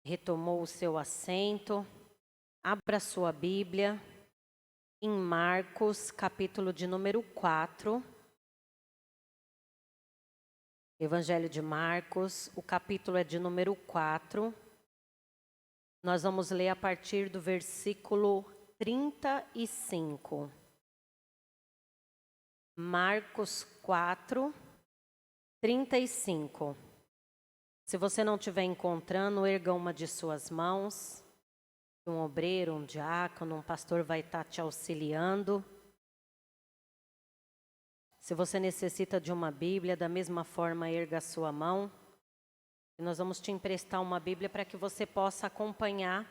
retomou o seu assento, abra sua Bíblia em Marcos, capítulo de número 4. Evangelho de Marcos, o capítulo é de número 4. Nós vamos ler a partir do versículo 35. Marcos 4, 35. Se você não estiver encontrando, erga uma de suas mãos. Um obreiro, um diácono, um pastor vai estar te auxiliando. Se você necessita de uma Bíblia, da mesma forma, erga a sua mão. E nós vamos te emprestar uma Bíblia para que você possa acompanhar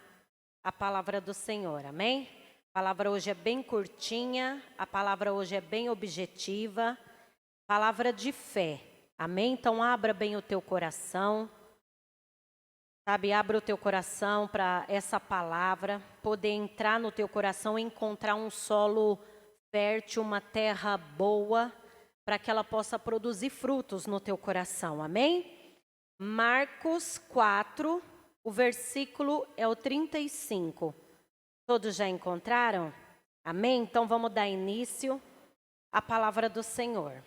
a palavra do Senhor, amém? A palavra hoje é bem curtinha, a palavra hoje é bem objetiva, palavra de fé, amém? Então abra bem o teu coração, sabe? Abra o teu coração para essa palavra poder entrar no teu coração e encontrar um solo fértil, uma terra boa, para que ela possa produzir frutos no teu coração, amém? Marcos 4, o versículo é o 35. Todos já encontraram? Amém? Então vamos dar início à palavra do Senhor.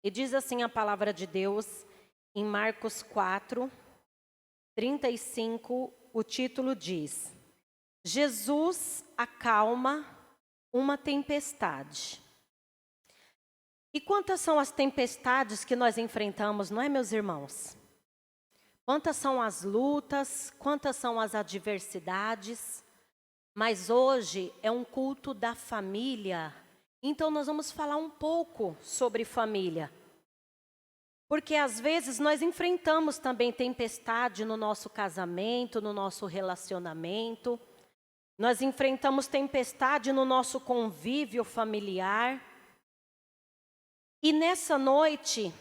E diz assim a palavra de Deus em Marcos 4, 35, o título diz: Jesus acalma uma tempestade. E quantas são as tempestades que nós enfrentamos, não é, meus irmãos? Quantas são as lutas, quantas são as adversidades? Mas hoje é um culto da família, então nós vamos falar um pouco sobre família. Porque às vezes nós enfrentamos também tempestade no nosso casamento, no nosso relacionamento. Nós enfrentamos tempestade no nosso convívio familiar. E nessa noite,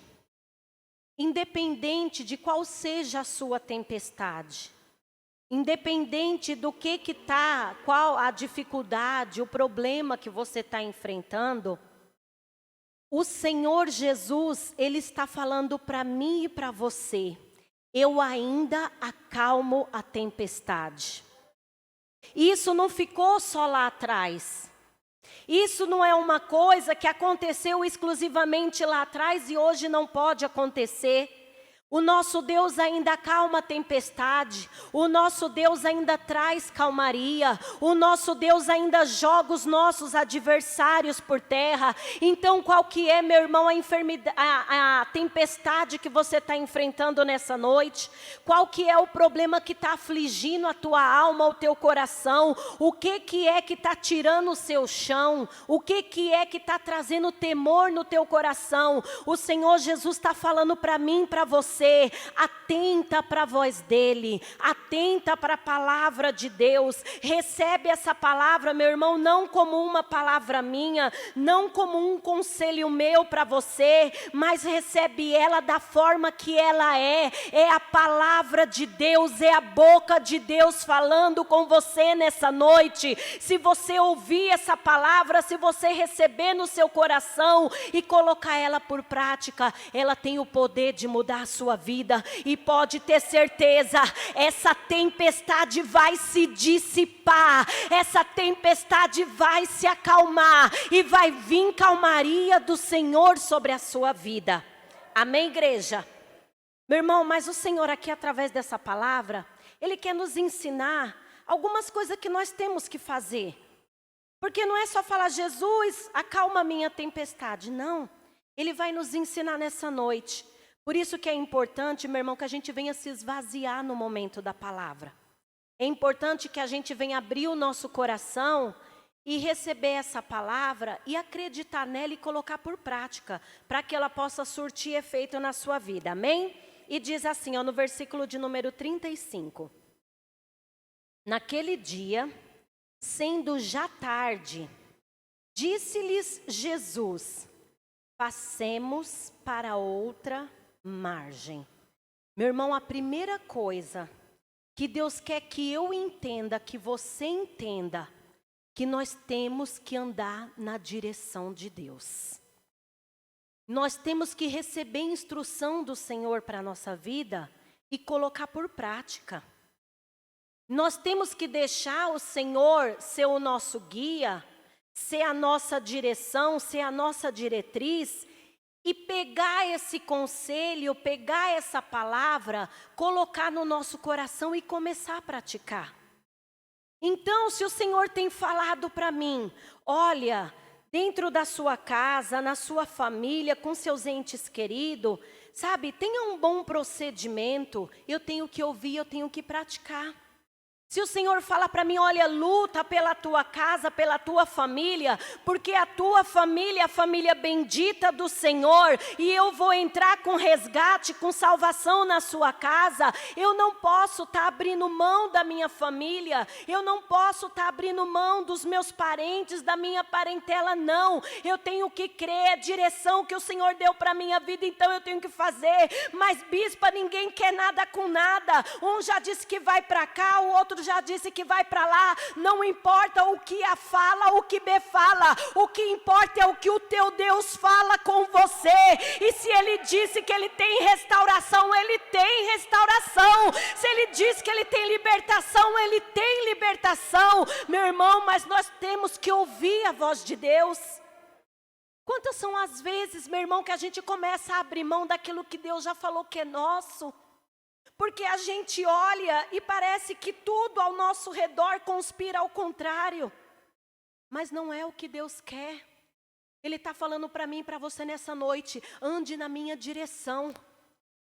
independente de qual seja a sua tempestade, independente do que está, qual a dificuldade, o problema que você está enfrentando, o Senhor Jesus, Ele está falando para mim e para você: eu ainda acalmo a tempestade. Isso não ficou só lá atrás. Isso não é uma coisa que aconteceu exclusivamente lá atrás e hoje não pode acontecer. O nosso Deus ainda acalma a tempestade, o nosso Deus ainda traz calmaria, o nosso Deus ainda joga os nossos adversários por terra. Então qual que é, meu irmão, a tempestade que você está enfrentando nessa noite? Qual que é o problema que está afligindo a tua alma, o teu coração? O que é que está tirando o seu chão? O que é que está trazendo temor no teu coração? O Senhor Jesus está falando para mim, para você: atenta para a voz dele, atenta para a palavra de Deus, recebe essa palavra, meu irmão, não como uma palavra minha, não como um conselho meu para você, mas recebe ela da forma que ela é a palavra de Deus, é a boca de Deus falando com você nessa noite. Se você ouvir essa palavra, se você receber no seu coração e colocar ela por prática, ela tem o poder de mudar a sua vida, e pode ter certeza, essa tempestade vai se dissipar, essa tempestade vai se acalmar, e vai vir calmaria do Senhor sobre a sua vida. Amém, igreja? Meu irmão, mas o Senhor aqui, através dessa palavra, Ele quer nos ensinar algumas coisas que nós temos que fazer. Porque não é só falar: Jesus, acalma a minha tempestade. Não, Ele vai nos ensinar nessa noite. Por isso que é importante, meu irmão, que a gente venha se esvaziar no momento da palavra. É importante que a gente venha abrir o nosso coração e receber essa palavra e acreditar nela e colocar por prática, para que ela possa surtir efeito na sua vida, amém? E diz assim, ó, no versículo de número 35. Naquele dia, sendo já tarde, disse-lhes Jesus: passemos para outra margem. Meu irmão, a primeira coisa que Deus quer que eu entenda, que você entenda, que nós temos que andar na direção de Deus. Nós temos que receber instrução do Senhor para a nossa vida e colocar por prática. Nós temos que deixar o Senhor ser o nosso guia, ser a nossa direção, ser a nossa diretriz, e pegar esse conselho, pegar essa palavra, colocar no nosso coração e começar a praticar. Então, se o Senhor tem falado para mim, olha, dentro da sua casa, na sua família, com seus entes queridos, sabe, tenha um bom procedimento, eu tenho que ouvir, eu tenho que praticar. Se o Senhor fala para mim, olha, luta pela tua casa, pela tua família, porque a tua família é a família bendita do Senhor, e eu vou entrar com resgate, com salvação na sua casa, eu não posso estar abrindo mão da minha família, eu não posso estar abrindo mão dos meus parentes, da minha parentela, não. Eu tenho que crer, a direção que o Senhor deu para a minha vida, então eu tenho que fazer. Mas bispa, ninguém quer nada com nada, um já disse que vai para cá, o outro já disse que vai para lá. Não importa o que A fala, o que B fala, o que importa é o que o teu Deus fala com você. E se Ele disse que Ele tem restauração, Ele tem restauração. Se Ele disse que Ele tem libertação, Ele tem libertação. Meu irmão, mas nós temos que ouvir a voz de Deus. Quantas são as vezes, meu irmão, que a gente começa a abrir mão daquilo que Deus já falou que é nosso? Porque a gente olha e parece que tudo ao nosso redor conspira ao contrário. Mas não é o que Deus quer. Ele está falando para mim e para você nessa noite, ande na minha direção.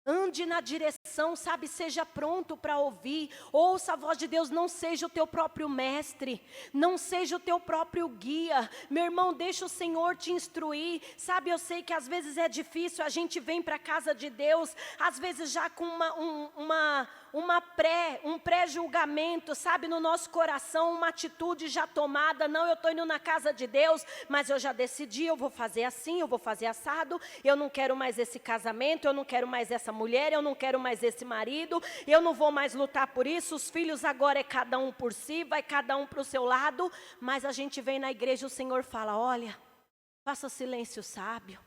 Ande na direção, sabe, seja pronto para ouvir. Ouça a voz de Deus, não seja o teu próprio mestre, não seja o teu próprio guia. Meu irmão, deixa o Senhor te instruir. Sabe, eu sei que às vezes é difícil, a gente vem para a casa de Deus, às vezes já com um pré-julgamento, sabe, no nosso coração, uma atitude já tomada. Não, eu estou indo na casa de Deus, mas eu já decidi, eu vou fazer assim, eu vou fazer assado, eu não quero mais esse casamento, eu não quero mais essa mulher, eu não quero mais esse marido, eu não vou mais lutar por isso, os filhos agora é cada um por si, vai cada um para o seu lado. Mas a gente vem na igreja e o Senhor fala, olha, faça silêncio sábio,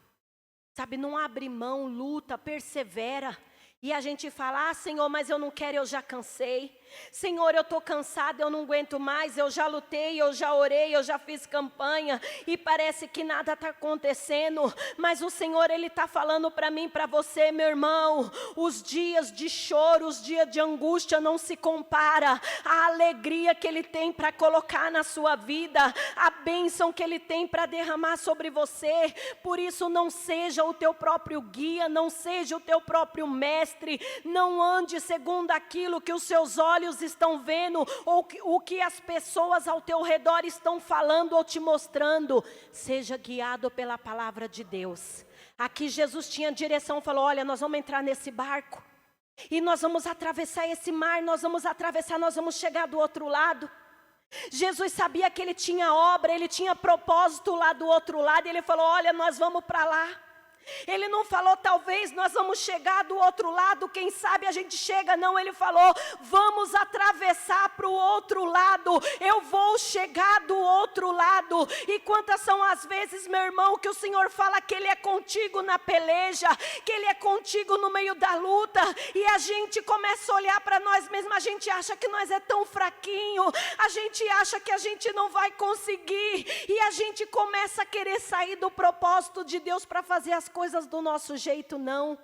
sabe, não abre mão, luta, persevera. E a gente fala, Senhor, mas eu não quero, eu já cansei. Senhor, eu estou cansada, eu não aguento mais, eu já lutei, eu já orei, eu já fiz campanha, e parece que nada está acontecendo. Mas o Senhor, Ele está falando para mim, para você, meu irmão, os dias de choro, os dias de angústia não se compara à alegria que Ele tem para colocar na sua vida, a bênção que Ele tem para derramar sobre você. Por isso, não seja o teu próprio guia, não seja o teu próprio mestre, não ande segundo aquilo que os seus olhos estão vendo, ou o que as pessoas ao teu redor estão falando ou te mostrando. Seja guiado pela palavra de Deus. Aqui Jesus tinha direção, falou, olha, nós vamos entrar nesse barco, e nós vamos atravessar esse mar, nós vamos atravessar, nós vamos chegar do outro lado. Jesus sabia que Ele tinha obra, Ele tinha propósito lá do outro lado, e Ele falou, olha, nós vamos para lá. Ele não falou, talvez nós vamos chegar do outro lado, quem sabe a gente chega. Não, Ele falou, vamos atravessar para o outro lado, eu vou chegar do outro lado. E quantas são as vezes, meu irmão, que o Senhor fala que Ele é contigo na peleja, que Ele é contigo no meio da luta, e a gente começa a olhar para nós mesmos, a gente acha que nós é tão fraquinho, a gente acha que a gente não vai conseguir, e a gente começa a querer sair do propósito de Deus para fazer as coisas do nosso jeito. Não,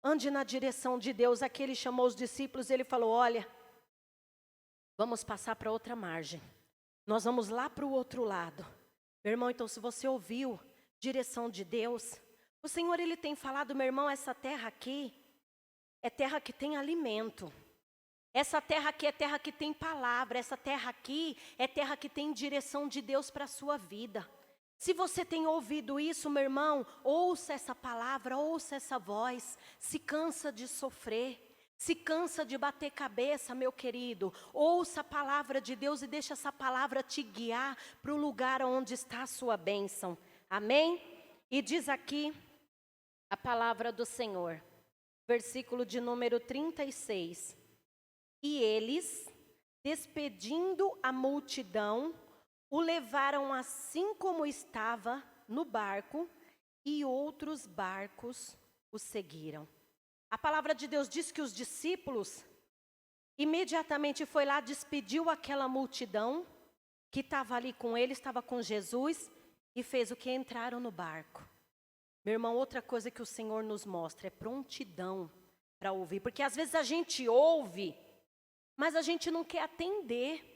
ande na direção de Deus. Aqui Ele chamou os discípulos e Ele falou, olha, vamos passar para outra margem, nós vamos lá para o outro lado. Meu irmão, então se você ouviu direção de Deus, o Senhor Ele tem falado, meu irmão, essa terra aqui é terra que tem alimento, essa terra aqui é terra que tem palavra, essa terra aqui é terra que tem direção de Deus para a sua vida. Se você tem ouvido isso, meu irmão, ouça essa palavra, ouça essa voz. Se cansa de sofrer, se cansa de bater cabeça, meu querido. Ouça a palavra de Deus e deixa essa palavra te guiar para o lugar onde está a sua bênção. Amém? E diz aqui a palavra do Senhor, versículo de número 36. E eles, despedindo a multidão, o levaram assim como estava no barco, e outros barcos o seguiram. A palavra de Deus diz que os discípulos imediatamente foi lá, despediu aquela multidão que estava ali com ele, estava com Jesus, e fez o que? Entraram no barco. Meu irmão, outra coisa que o Senhor nos mostra é prontidão para ouvir, porque às vezes a gente ouve, mas a gente não quer atender.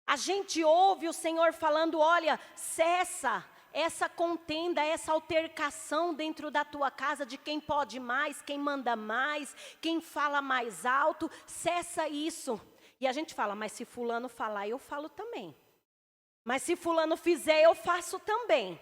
A gente ouve o Senhor falando, olha, cessa essa contenda, essa altercação dentro da tua casa de quem pode mais, quem manda mais, quem fala mais alto, cessa isso. E a gente fala, mas se fulano falar, eu falo também. Mas se fulano fizer, eu faço também.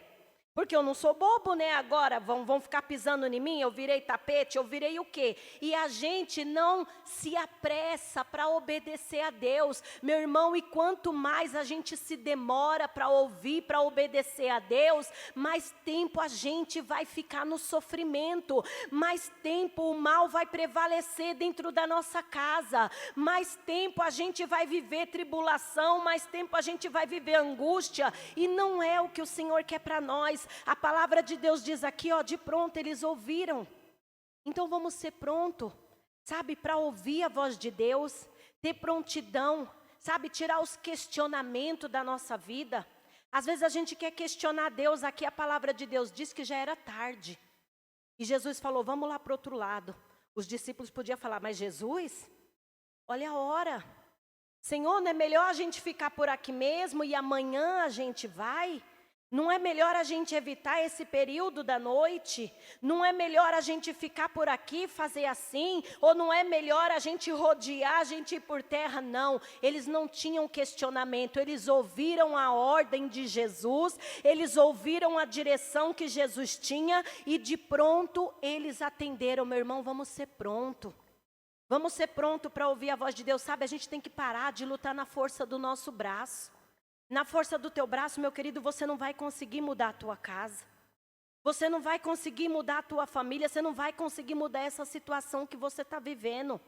Porque eu não sou bobo, né? Agora vão ficar pisando em mim, eu virei tapete, eu virei o quê? E a gente não se apressa para obedecer a Deus. Meu irmão, e quanto mais a gente se demora para ouvir, para obedecer a Deus, mais tempo a gente vai ficar no sofrimento, mais tempo o mal vai prevalecer dentro da nossa casa, mais tempo a gente vai viver tribulação, mais tempo a gente vai viver angústia, e não é o que o Senhor quer para nós. A palavra de Deus diz aqui, ó, de pronto eles ouviram. Então vamos ser pronto, sabe, para ouvir a voz de Deus, ter prontidão, sabe, tirar os questionamentos da nossa vida. Às vezes a gente quer questionar Deus, aqui a palavra de Deus diz que já era tarde. E Jesus falou, vamos lá para o outro lado. Os discípulos podiam falar, mas Jesus, olha a hora. Senhor, não é melhor a gente ficar por aqui mesmo e amanhã a gente vai? Não é melhor a gente evitar esse período da noite? Não é melhor a gente ficar por aqui, fazer assim? Ou não é melhor a gente rodear, a gente ir por terra? Não, eles não tinham questionamento, eles ouviram a ordem de Jesus, eles ouviram a direção que Jesus tinha e de pronto eles atenderam. Meu irmão, vamos ser pronto. Vamos ser pronto para ouvir a voz de Deus, sabe? A gente tem que parar de lutar na força do nosso braço. Na força do teu braço, meu querido, você não vai conseguir mudar a tua casa. Você não vai conseguir mudar a tua família, você não vai conseguir mudar essa situação que você está vivendo.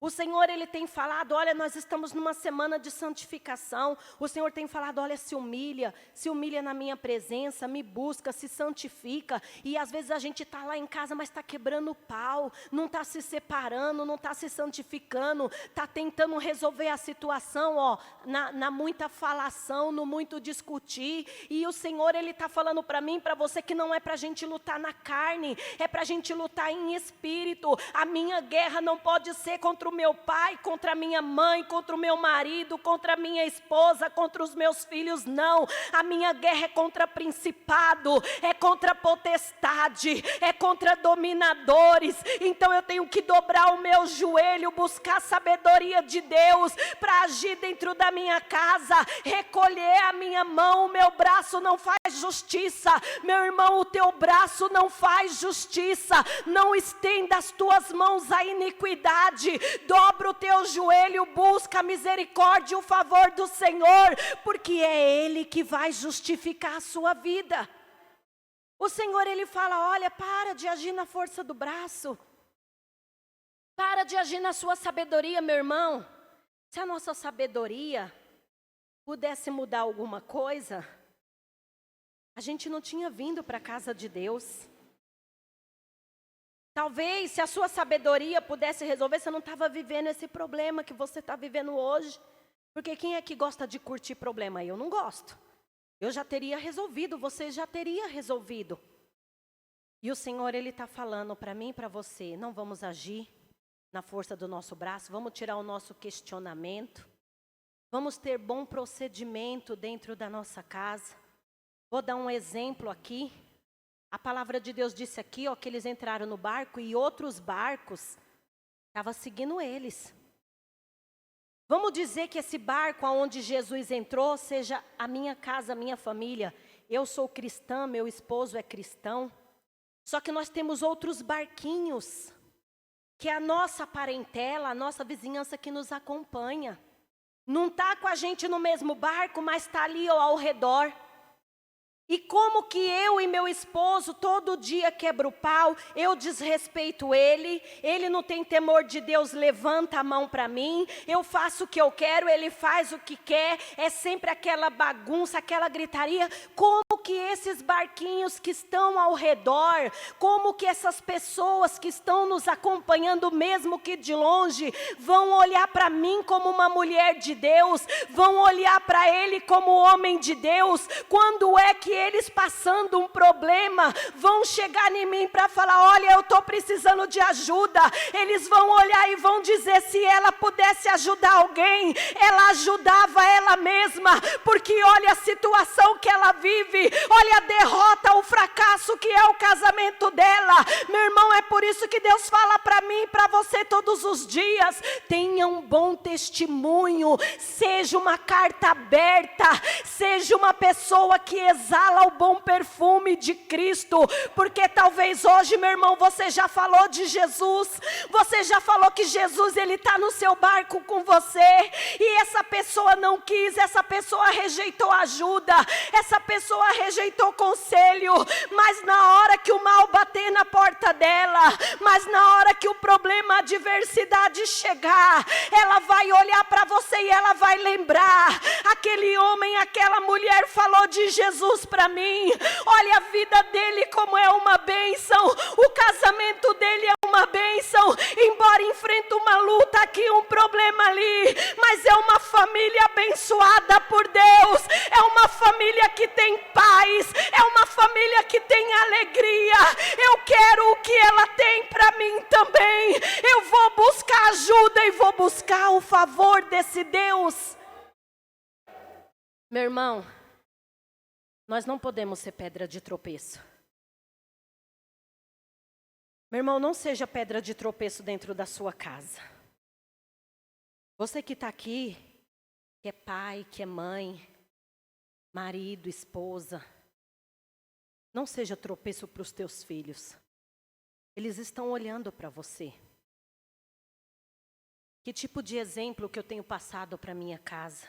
O Senhor, Ele tem falado, olha, nós estamos numa semana de santificação. O Senhor tem falado, olha, se humilha na minha presença, me busca, se santifica. E às vezes a gente está lá em casa, mas está quebrando o pau, não está se separando, não está se santificando, está tentando resolver a situação, ó, na muita falação, no muito discutir. E o Senhor, Ele está falando para mim, para você, que não é para a gente lutar na carne, é para a gente lutar em espírito. A minha guerra não pode ser contra o meu pai, contra a minha mãe, contra o meu marido, contra a minha esposa, contra os meus filhos, não. A minha guerra é contra principado, é contra potestade, é contra dominadores. Então eu tenho que dobrar o meu joelho, buscar a sabedoria de Deus para agir dentro da minha casa, recolher a minha mão. O meu braço não faz justiça, meu irmão, o teu braço não faz justiça. Não estenda as tuas mãos à iniquidade, dobra o teu joelho, busca a misericórdia e o favor do Senhor, porque é Ele que vai justificar a sua vida. O Senhor, Ele fala, olha, para de agir na força do braço, para de agir na sua sabedoria, meu irmão. Se a nossa sabedoria pudesse mudar alguma coisa, a gente não tinha vindo para a casa de Deus. Talvez, se a sua sabedoria pudesse resolver, você não estava vivendo esse problema que você está vivendo hoje. Porque quem é que gosta de curtir problema? Eu não gosto. Eu já teria resolvido, você já teria resolvido. E o Senhor, Ele está falando para mim e para você, não vamos agir na força do nosso braço, vamos tirar o nosso questionamento, vamos ter bom procedimento dentro da nossa casa. Vou dar um exemplo aqui. A palavra de Deus disse aqui, ó, que eles entraram no barco e outros barcos estavam seguindo eles. Vamos dizer que esse barco aonde Jesus entrou seja a minha casa, a minha família. Eu sou cristã, meu esposo é cristão. Só que nós temos outros barquinhos, que é a nossa parentela, a nossa vizinhança que nos acompanha. Não está com a gente no mesmo barco, mas está ali ó, ao redor. E como que eu e meu esposo todo dia quebra o pau, eu desrespeito ele não tem temor de Deus, levanta a mão para mim, eu faço o que eu quero, ele faz o que quer, é sempre aquela bagunça, aquela gritaria. Como que esses barquinhos que estão ao redor, como que essas pessoas que estão nos acompanhando, mesmo que de longe, vão olhar para mim como uma mulher de Deus, vão olhar para ele como homem de Deus, quando é que eles passando um problema, vão chegar em mim para falar, olha, eu estou precisando de ajuda, eles vão olhar e vão dizer, se ela pudesse ajudar alguém, ela ajudava ela mesma, porque olha a situação que ela vive, olha a derrota, o fracasso que é o casamento dela. Meu irmão, é por isso que Deus fala para mim e para você todos os dias, tenha um bom testemunho, seja uma carta aberta, seja uma pessoa que exala o bom perfume de Cristo, porque talvez hoje, meu irmão, você já falou de Jesus, você já falou que Jesus, ele está no seu barco com você, e essa pessoa não quis, essa pessoa rejeitou ajuda, essa pessoa rejeitou conselho, mas na hora que o mal bater na porta dela, mas na hora que o problema, a adversidade chegar, ela vai olhar para você e ela vai lembrar, aquele homem, aquela mulher falou de Jesus para mim, olha a vida dele como é uma bênção, o casamento dele é uma bênção, embora enfrente uma luta aqui, um problema ali, mas é uma família abençoada por Deus, é uma família que tem paz, é uma família que tem alegria. Eu quero o que ela tem para mim também, eu vou buscar ajuda e vou buscar o favor desse Deus. Meu irmão, nós não podemos ser pedra de tropeço. Meu irmão, não seja pedra de tropeço dentro da sua casa. Você que está aqui, que é pai, que é mãe, marido, esposa, não seja tropeço para os teus filhos. Eles estão olhando para você. Que tipo de exemplo que eu tenho passado para minha casa?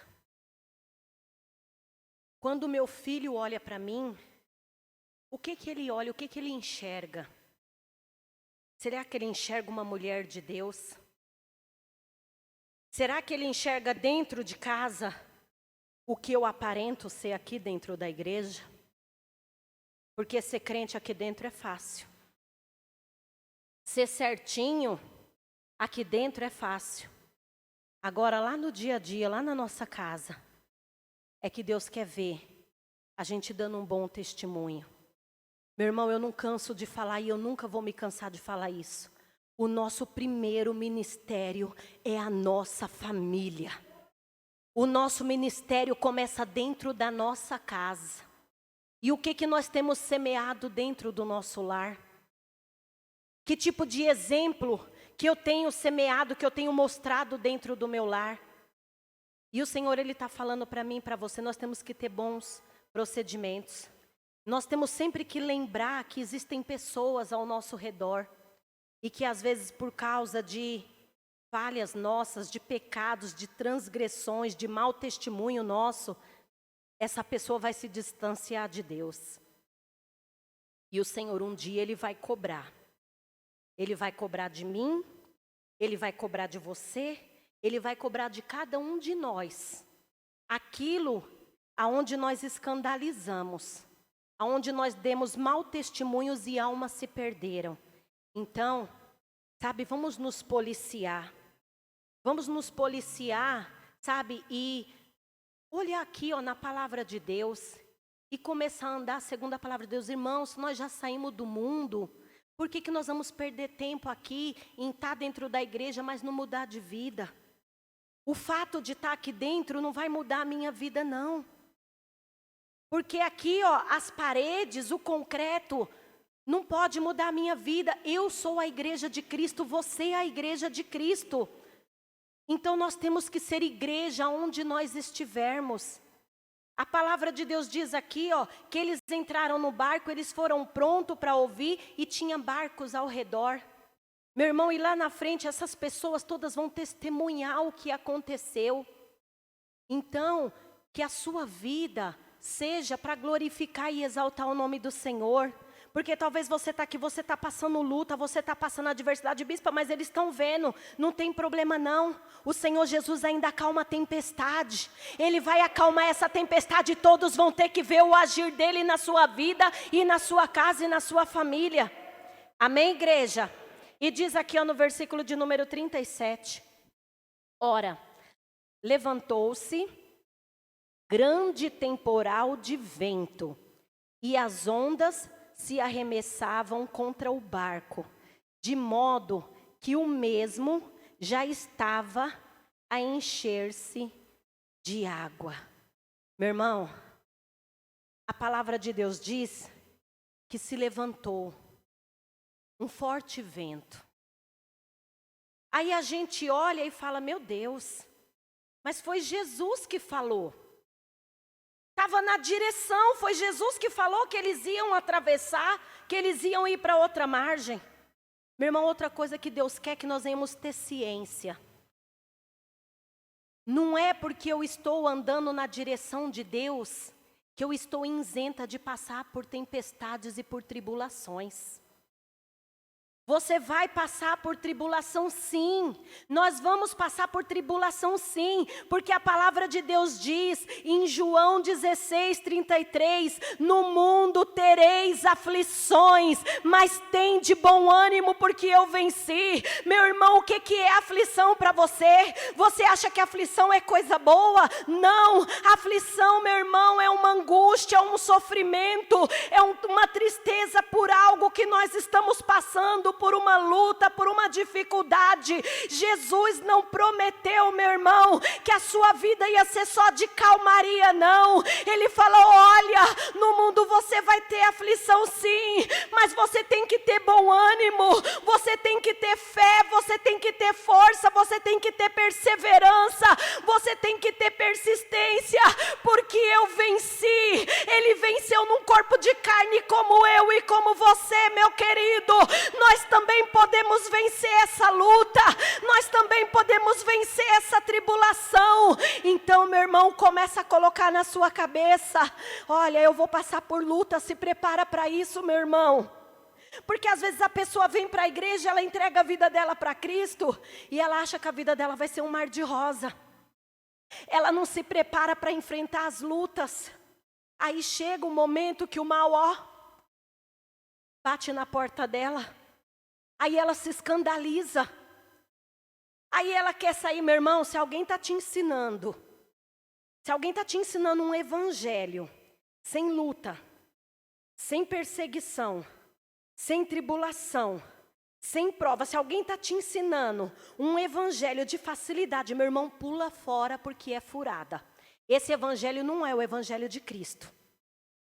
Quando meu filho olha para mim, o que ele olha, o que ele enxerga? Será que ele enxerga uma mulher de Deus? Será que ele enxerga dentro de casa o que eu aparento ser aqui dentro da igreja? Porque ser crente aqui dentro é fácil. Ser certinho aqui dentro é fácil. Agora lá no dia a dia, lá na nossa casa, é que Deus quer ver a gente dando um bom testemunho. Meu irmão, eu não canso de falar e eu nunca vou me cansar de falar isso. O nosso primeiro ministério é a nossa família. O nosso ministério começa dentro da nossa casa. E o que nós temos semeado dentro do nosso lar? Que tipo de exemplo que eu tenho semeado, que eu tenho mostrado dentro do meu lar? E o Senhor, Ele está falando para mim e para você, nós temos que ter bons procedimentos. Nós temos sempre que lembrar que existem pessoas ao nosso redor e que às vezes por causa de falhas nossas, de pecados, de transgressões, de mau testemunho nosso, essa pessoa vai se distanciar de Deus. E o Senhor um dia Ele vai cobrar. Ele vai cobrar de mim, Ele vai cobrar de você, Ele vai cobrar de cada um de nós. Aquilo aonde nós escandalizamos, aonde nós demos mau testemunhos e almas se perderam. Então, sabe, vamos nos policiar. Vamos nos policiar, sabe, e olhar aqui, ó, na palavra de Deus e começar a andar segundo a palavra de Deus. Irmãos, nós já saímos do mundo, por que nós vamos perder tempo aqui em estar dentro da igreja, mas não mudar de vida? O fato de estar aqui dentro não vai mudar a minha vida, não. Porque aqui, ó, as paredes, o concreto, não pode mudar a minha vida. Eu sou a igreja de Cristo, você é a igreja de Cristo. Então nós temos que ser igreja onde nós estivermos. A palavra de Deus diz aqui, ó, que eles entraram no barco, eles foram prontos para ouvir e tinha barcos ao redor. Meu irmão, e lá na frente essas pessoas todas vão testemunhar o que aconteceu. Então, que a sua vida seja para glorificar e exaltar o nome do Senhor. Porque talvez você está aqui, você está passando luta, você está passando adversidade, bispa, mas eles estão vendo, não tem problema não. O Senhor Jesus ainda acalma a tempestade. Ele vai acalmar essa tempestade e todos vão ter que ver o agir dele na sua vida e na sua casa e na sua família. Amém, igreja? E diz aqui no versículo de número 37. Ora, levantou-se grande temporal de vento e as ondas se arremessavam contra o barco, de modo que o mesmo já estava a encher-se de água. Meu irmão, a palavra de Deus diz que se levantou um forte vento. Aí a gente olha e fala, meu Deus, mas foi Jesus que falou. Estava na direção, foi Jesus que falou que eles iam atravessar, que eles iam ir para outra margem. Meu irmão, outra coisa que Deus quer que nós venhamos ter ciência. Não é porque eu estou andando na direção de Deus que eu estou isenta de passar por tempestades e por tribulações. Você vai passar por tribulação sim, nós vamos passar por tribulação sim, porque a palavra de Deus diz em João 16:33, no mundo tereis aflições, mas tende bom ânimo porque eu venci. Meu irmão, o que é aflição para você? Você acha que aflição é coisa boa? Não, aflição, meu irmão, é uma angústia, é um sofrimento, é uma tristeza por algo que nós estamos passando, por uma luta, por uma dificuldade. Jesus não prometeu, meu irmão, que a sua vida ia ser só de calmaria, não. Ele falou, olha, no mundo você vai ter aflição sim, mas você tem que ter bom ânimo, você tem que ter fé, você tem que ter força, você tem que ter perseverança, você tem que ter persistência, porque eu venci. Ele venceu num corpo de carne como eu e como você, meu querido. Nós também podemos vencer essa luta, nós também podemos vencer essa tribulação. Então, meu irmão, começa a colocar na sua cabeça, olha, eu vou passar por luta, se prepara para isso, meu irmão. Porque às vezes a pessoa vem para a igreja, ela entrega a vida dela para Cristo, e ela acha que a vida dela vai ser um mar de rosa. Ela não se prepara para enfrentar as lutas. Aí chega o momento que o mal, bate na porta dela. Aí ela se escandaliza. Aí ela quer sair, meu irmão, se alguém está te ensinando, um evangelho, sem luta, sem perseguição, sem tribulação, sem prova, se alguém está te ensinando um evangelho de facilidade, meu irmão, pula fora porque é furada. Esse evangelho não é o evangelho de Cristo.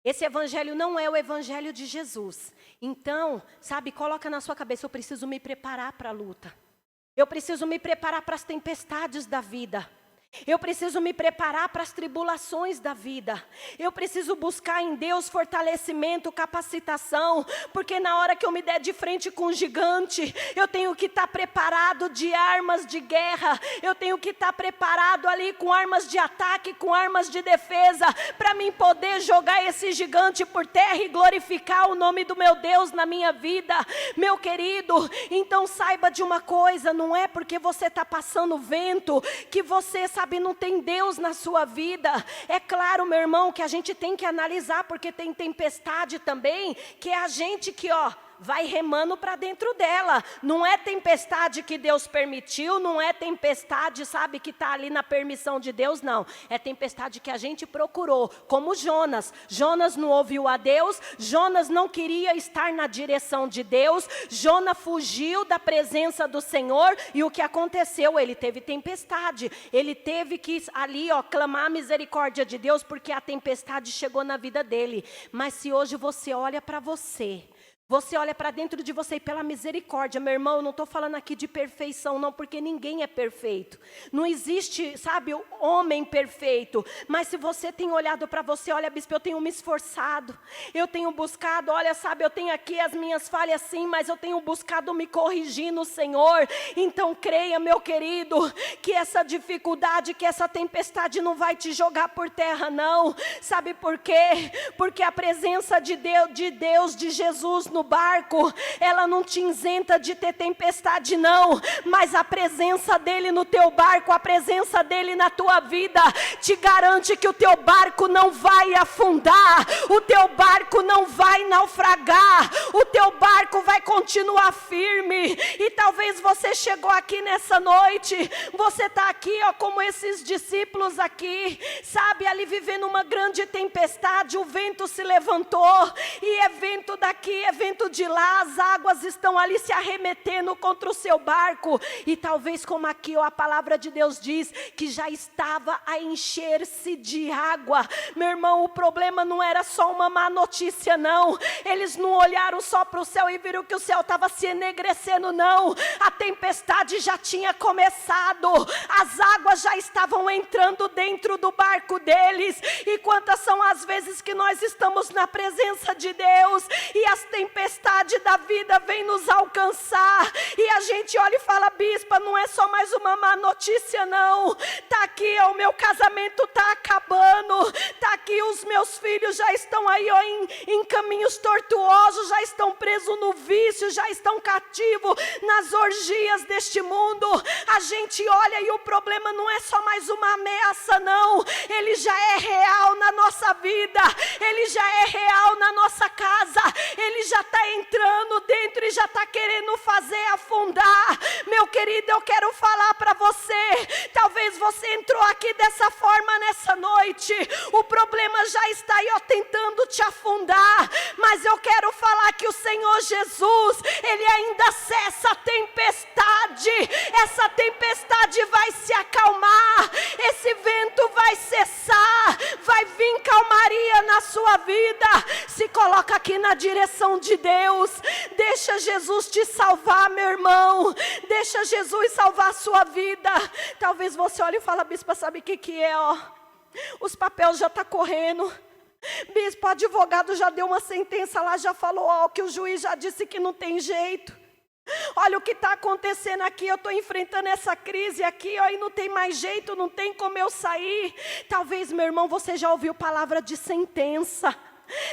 Esse evangelho não é o evangelho de Jesus. Então, sabe, coloca na sua cabeça, eu preciso me preparar para a luta. Eu preciso me preparar para as tempestades da vida. Eu preciso me preparar para as tribulações da vida. Eu preciso buscar em Deus fortalecimento, capacitação, porque na hora que eu me der de frente com um gigante, eu tenho que estar preparado de armas de guerra. Eu tenho que estar preparado ali com armas de ataque, com armas de defesa, para mim poder jogar esse gigante por terra e glorificar o nome do meu Deus na minha vida. Meu querido, então saiba de uma coisa, não é porque você está passando vento que você, sabe, não tem Deus na sua vida. É claro, meu irmão, que a gente tem que analisar, porque tem tempestade também, que é a gente que, vai remando para dentro dela. Não é tempestade que Deus permitiu, não é tempestade, sabe, que está ali na permissão de Deus, não. É tempestade que a gente procurou, como Jonas. Jonas não ouviu a Deus, Jonas não queria estar na direção de Deus, Jonas fugiu da presença do Senhor, e o que aconteceu? Ele teve tempestade, ele teve que ali, clamar a misericórdia de Deus, porque a tempestade chegou na vida dele. Mas se hoje você olha para você, Você olha para dentro de você e pela misericórdia, meu irmão, eu não estou falando aqui de perfeição não, porque ninguém é perfeito. Não existe, sabe, o homem perfeito. Mas se você tem olhado para você, olha, bispo, eu tenho me esforçado. Eu tenho buscado, olha, sabe, eu tenho aqui as minhas falhas sim, mas eu tenho buscado me corrigir no Senhor. Então creia, meu querido, que essa dificuldade, que essa tempestade não vai te jogar por terra não. Sabe por quê? Porque a presença de Deus, de Jesus no barco, ela não te isenta de ter tempestade não, mas a presença dele no teu barco, a presença dele na tua vida, te garante que o teu barco não vai afundar, o teu barco não vai naufragar, o teu barco vai continuar firme. E talvez você chegou aqui nessa noite, você está aqui ó, como esses discípulos aqui, sabe, ali vivendo uma grande tempestade, o vento se levantou, e é vento daqui, é vento de lá, as águas estão ali se arremetendo contra o seu barco, e talvez como aqui ó, a palavra de Deus diz, que já estava a encher-se de água. Meu irmão, o problema não era só uma má notícia não, eles não olharam só para o céu e viram que o céu estava se enegrecendo não, a tempestade já tinha começado, as águas já estavam entrando dentro do barco deles. E quantas são as vezes que nós estamos na presença de Deus, e as tempestades da vida vêm nos alcançar, e a gente olha e fala, bispa, não é só mais uma má notícia não, está aqui, ó, o meu casamento está acabando, está aqui, os meus filhos já estão aí ó, em caminhos tortuosos, já estão presos no vício, já estão cativos nas orgias deste mundo. A gente olha e o problema não é só mais uma ameaça não, ele já é real na nossa vida, ele já é real na nossa casa, ele já está entrando dentro e já está querendo fazer afundar. Meu querido, eu quero falar para você, talvez você entrou aqui dessa forma nessa noite, o problema já está aí ó, tentando te afundar, mas eu quero falar que o Senhor Jesus, ele ainda cessa a tempestade, essa tempestade vai se acalmar, esse vento vai cessar, vai vir calmaria na sua vida. Se coloca aqui na direção de Deus, deixa Jesus te salvar, meu irmão, deixa Jesus salvar a sua vida. Talvez você olhe e fale, bispa, sabe o que é ó? Os papéis já estão correndo, bispo, o advogado já deu uma sentença lá, já falou ó, que o juiz já disse que não tem jeito. Olha o que está acontecendo aqui, eu estou enfrentando essa crise aqui, ó, e não tem mais jeito, não tem como eu sair. Talvez, meu irmão, você já ouviu palavra de sentença.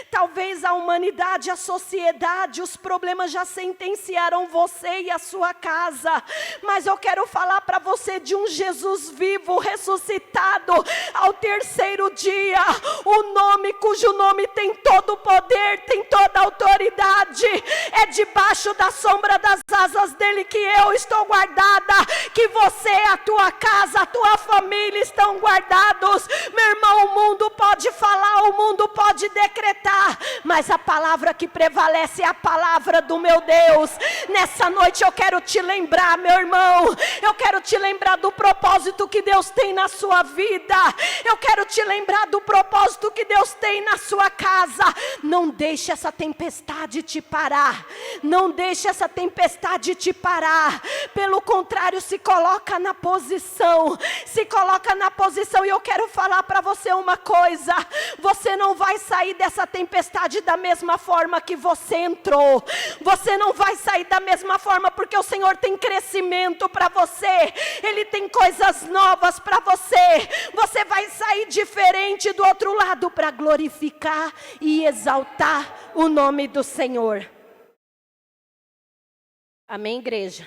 Talvez a humanidade, a sociedade, os problemas já sentenciaram você e a sua casa, mas eu quero falar para você de um Jesus vivo, ressuscitado ao terceiro dia, o nome cujo nome tem todo o poder, tem toda a autoridade, é debaixo da sombra das asas dele que eu estou guardada, que você, a tua casa, a tua família estão guardados. Meu irmão, o mundo pode falar, o mundo pode decretar, mas a palavra que prevalece é a palavra do meu Deus. Nessa noite eu quero te lembrar, meu irmão, eu quero te lembrar do propósito que Deus tem na sua vida, eu quero te lembrar do propósito que Deus tem na sua casa. Não deixe essa tempestade te parar, não deixe essa tempestade te parar, pelo contrário, se coloca na posição, e eu quero falar para você uma coisa, você não vai sair dessa tempestade da mesma forma que você entrou, você não vai sair da mesma forma, porque o Senhor tem crescimento para você, Ele tem coisas novas para você, você vai sair diferente do outro lado para glorificar e exaltar o nome do Senhor. Amém, igreja?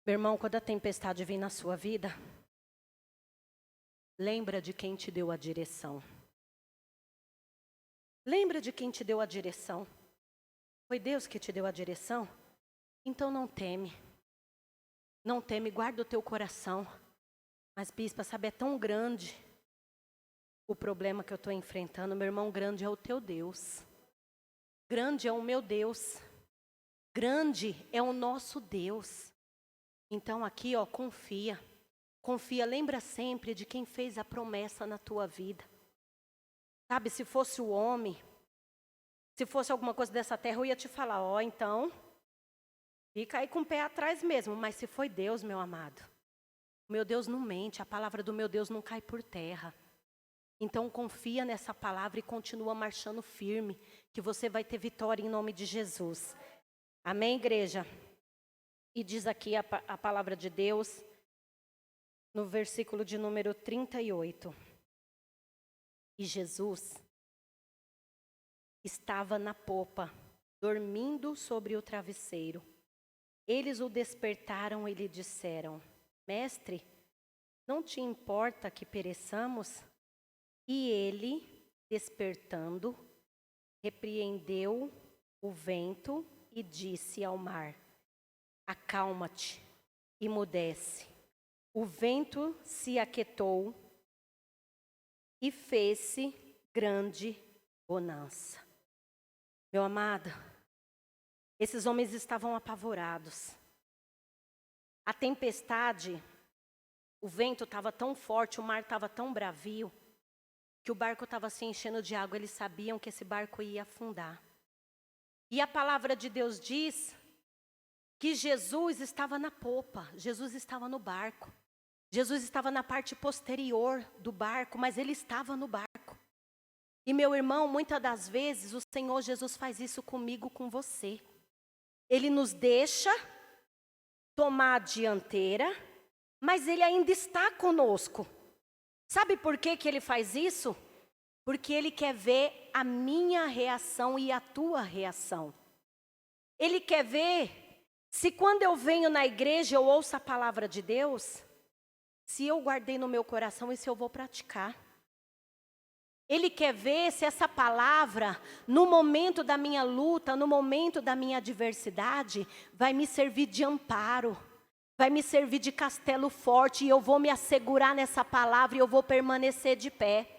Meu irmão, quando a tempestade vem na sua vida, lembra de quem te deu a direção. Lembra de quem te deu a direção. Foi Deus que te deu a direção? Então não teme. Não teme, guarda o teu coração. Mas, bispa, sabe, é tão grande o problema que eu estou enfrentando. Meu irmão, grande é o teu Deus. Grande é o meu Deus. Grande é o nosso Deus. Então aqui, ó, confia. Confia, lembra sempre de quem fez a promessa na tua vida. Sabe, se fosse o homem, Se fosse alguma coisa dessa terra, eu ia te falar, ó, então, fica aí com o pé atrás mesmo. Mas se foi Deus, meu amado, meu Deus não mente, a palavra do meu Deus não cai por terra. Então confia nessa palavra e continua marchando firme, que você vai ter vitória em nome de Jesus. Amém, igreja? E diz aqui a palavra de Deus, no versículo de número 38. E Jesus estava na popa, dormindo sobre o travesseiro. Eles o despertaram e lhe disseram: Mestre, não te importa que pereçamos? E ele, despertando, repreendeu o vento e disse ao mar: Acalma-te, emudece. O vento se aquietou e fez-se grande bonança. Meu amado, esses homens estavam apavorados. A tempestade, o vento estava tão forte, o mar estava tão bravio, que o barco estava se enchendo de água. Eles sabiam que esse barco ia afundar. E a palavra de Deus diz que Jesus estava na popa, Jesus estava no barco. Jesus estava na parte posterior do barco, mas ele estava no barco. E meu irmão, muitas das vezes o Senhor Jesus faz isso comigo, com você. Ele nos deixa tomar a dianteira, mas ele ainda está conosco. Sabe por que ele faz isso? Porque ele quer ver a minha reação e a tua reação. Ele quer ver se quando eu venho na igreja eu ouço a palavra de Deus, se eu guardei no meu coração e se eu vou praticar. Ele quer ver se essa palavra, no momento da minha luta, no momento da minha adversidade, vai me servir de amparo, vai me servir de castelo forte, e eu vou me assegurar nessa palavra e eu vou permanecer de pé.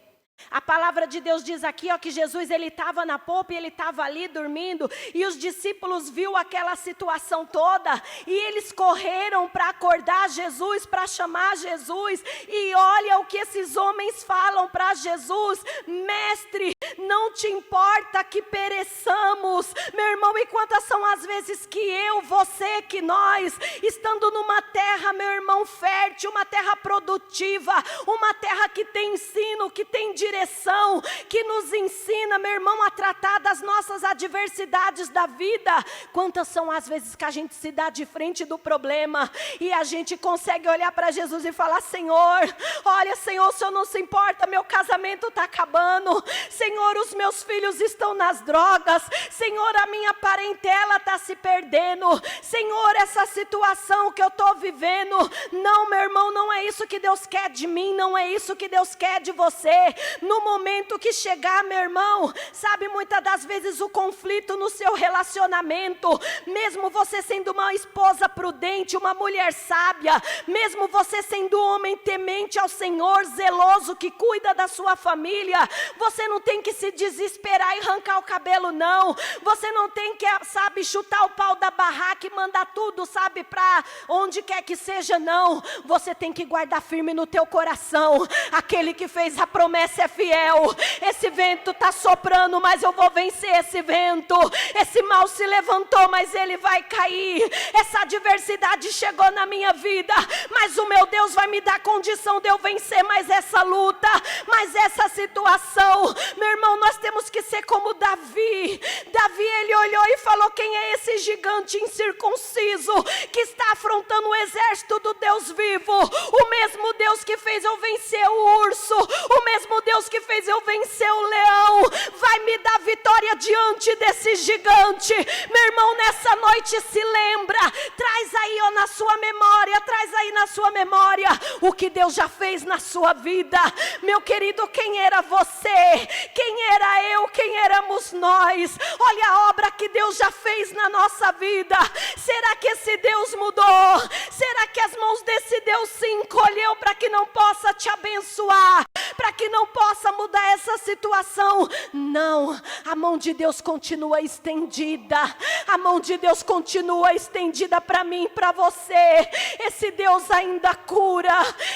A palavra de Deus diz aqui, ó, que Jesus ele estava na popa e ele estava ali dormindo, e os discípulos viu aquela situação toda, e eles correram para acordar Jesus, para chamar Jesus, e olha o que esses homens falam para Jesus: Mestre, não te importa que pereçamos. Meu irmão, e quantas são as vezes que eu, você, que nós, estando numa terra, meu irmão, fértil, uma terra produtiva, uma terra que tem ensino, que tem direção, que nos ensina, meu irmão, a tratar das nossas adversidades da vida. Quantas são as vezes que a gente se dá de frente do problema e a gente consegue olhar para Jesus e falar: Senhor, olha, Senhor, o Senhor não se importa, meu casamento está acabando, Senhor, os meus filhos estão nas drogas, Senhor, a minha parentela está se perdendo, Senhor, essa situação que eu estou vivendo. Não, meu irmão, não é isso que Deus quer de mim, não é isso que Deus quer de você. No momento que chegar, meu irmão, sabe, muitas das vezes o conflito no seu relacionamento, mesmo você sendo uma esposa prudente, uma mulher sábia, mesmo você sendo um homem temente ao Senhor, zeloso, que cuida da sua família, você não tem que se desesperar e arrancar o cabelo, não. Você não tem que, sabe, chutar o pau da barraca e mandar tudo, sabe, para onde quer que seja, não. Você tem que guardar firme no teu coração: aquele que fez a promessa é fiel. Esse vento está soprando, mas eu vou vencer esse vento. Esse mal se levantou, mas ele vai cair. Essa adversidade chegou na minha vida, mas o meu Deus vai me dar condição de eu vencer mais essa luta, mais essa situação. Meu irmão, nós temos que ser como Davi. Davi, ele olhou e falou: quem é esse gigante incircunciso que está afrontando o exército do Deus vivo? O mesmo Deus que fez eu vencer o urso, o mesmo Deus que fez eu vencer o leão, vai me dar vitória diante desse gigante. Meu irmão, nessa noite se lembra, traz aí, ó, na sua memória, traz aí na sua memória o que Deus já fez na sua vida. Meu querido, quem era você? Quem era eu? Quem éramos nós? Olha a obra que Deus já fez na nossa vida. Será que esse Deus mudou? Será que as mãos desse Deus se encolheu para que não possa te abençoar, para que não possa mudar essa situação? Não, a mão de Deus continua estendida. A mão de Deus continua estendida para mim e para você. Esse Deus ainda cura,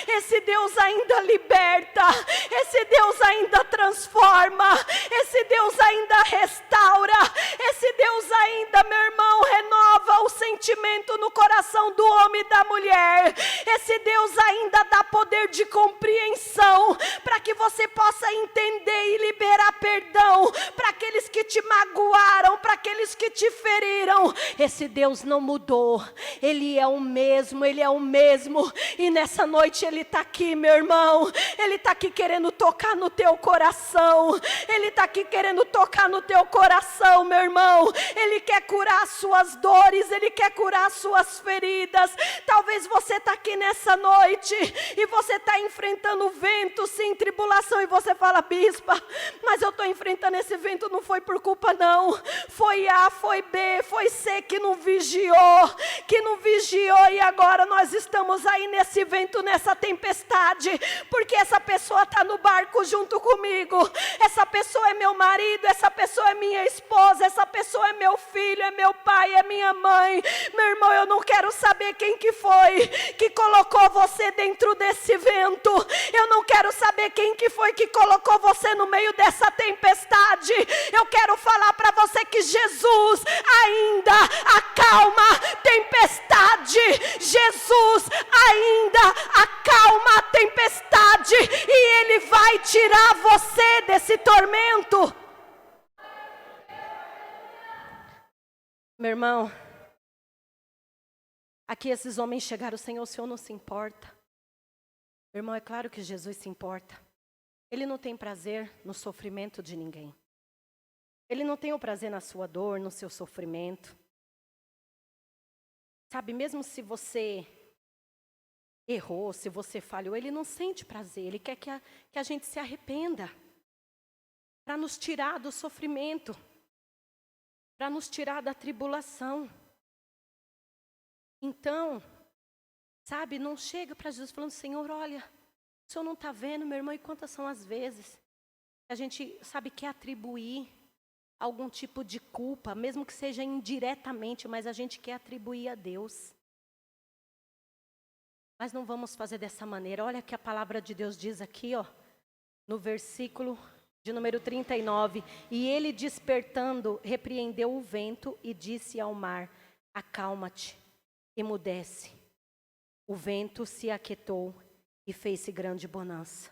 esse Deus ainda liberta, esse Deus ainda transforma, esse Deus ainda restaura, esse Deus ainda, meu irmão, renova o sentimento no coração do homem e da mulher. Esse Deus ainda dá poder de compreensão para que você possa entender e liberar perdão para aqueles que te magoaram, para aqueles que te feriram. Esse Deus não mudou, Ele é o mesmo, Ele é o mesmo. E nessa noite Ele está aqui, meu irmão. Ele está aqui querendo tocar no teu coração. Ele está aqui querendo tocar no teu coração, meu irmão. Ele quer curar as suas dores, Ele quer curar as suas feridas. Talvez você está aqui nessa noite e você está enfrentando vento, sim, tribulação, e você fala: bispa, mas eu estou enfrentando esse vento, não foi por culpa não, foi A, foi B, foi C que não vigiou, e agora nós estamos aí nesse vento, nessa tempestade, porque essa pessoa está no barco junto comigo, essa pessoa é meu marido, essa pessoa é minha esposa, essa pessoa é meu filho, é meu pai, é minha mãe. Meu irmão, eu não quero saber quem que foi que colocou você dentro desse vento, eu não quero saber quem que foi que colocou você no meio dessa tempestade. Eu quero falar para você que Jesus ainda acalma a tempestade, Jesus ainda acalma a tempestade, e Ele vai tirar você desse tormento. Meu irmão, aqui esses homens chegaram: Senhor, o Senhor não se importa. Meu irmão, é claro que Jesus se importa. Ele não tem prazer no sofrimento de ninguém. Ele não tem o prazer na sua dor, no seu sofrimento. Sabe, mesmo se você errou, se você falhou, Ele não sente prazer. Ele quer que a gente se arrependa, para nos tirar do sofrimento, para nos tirar da tribulação. Então, sabe, não chega para Jesus falando: Senhor, olha, o Senhor não está vendo, meu irmão. E quantas são as vezes que a gente, sabe, quer atribuir algum tipo de culpa, mesmo que seja indiretamente, mas a gente quer atribuir a Deus. Mas não vamos fazer dessa maneira. Olha que a palavra de Deus diz aqui, ó, no versículo de número 39. E ele, despertando, repreendeu o vento e disse ao mar: acalma-te, emudece. O vento se aquietou e fez-se grande bonança.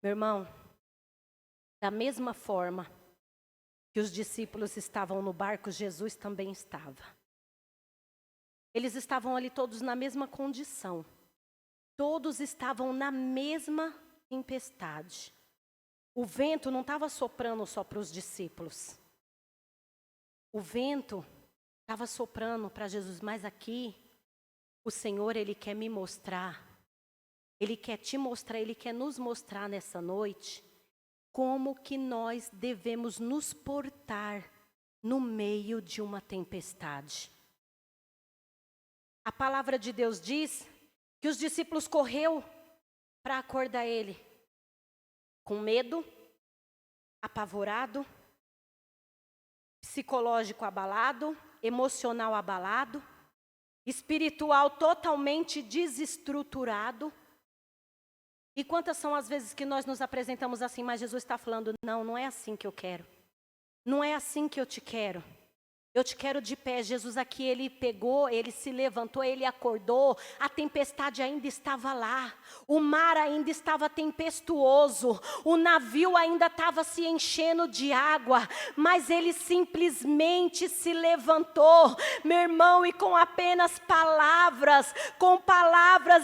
Meu irmão, da mesma forma que os discípulos estavam no barco, Jesus também estava. Eles estavam ali todos na mesma condição. Todos estavam na mesma tempestade. O vento não estava soprando só para os discípulos. O vento estava soprando para Jesus, mas aqui o Senhor, Ele quer me mostrar, Ele quer te mostrar, Ele quer nos mostrar nessa noite como que nós devemos nos portar no meio de uma tempestade. A palavra de Deus diz que os discípulos correram para acordar Ele, com medo, apavorado, psicológico abalado, emocional abalado, espiritual totalmente desestruturado. E quantas são as vezes que nós nos apresentamos assim, mas Jesus está falando: não, não é assim que eu quero. Não é assim que eu te quero. Eu te quero de pé. Jesus aqui, Ele pegou, Ele se levantou, Ele acordou. A tempestade ainda estava lá. O mar ainda estava tempestuoso. O navio ainda estava se enchendo de água. Mas Ele simplesmente se levantou, meu irmão, e com apenas palavras,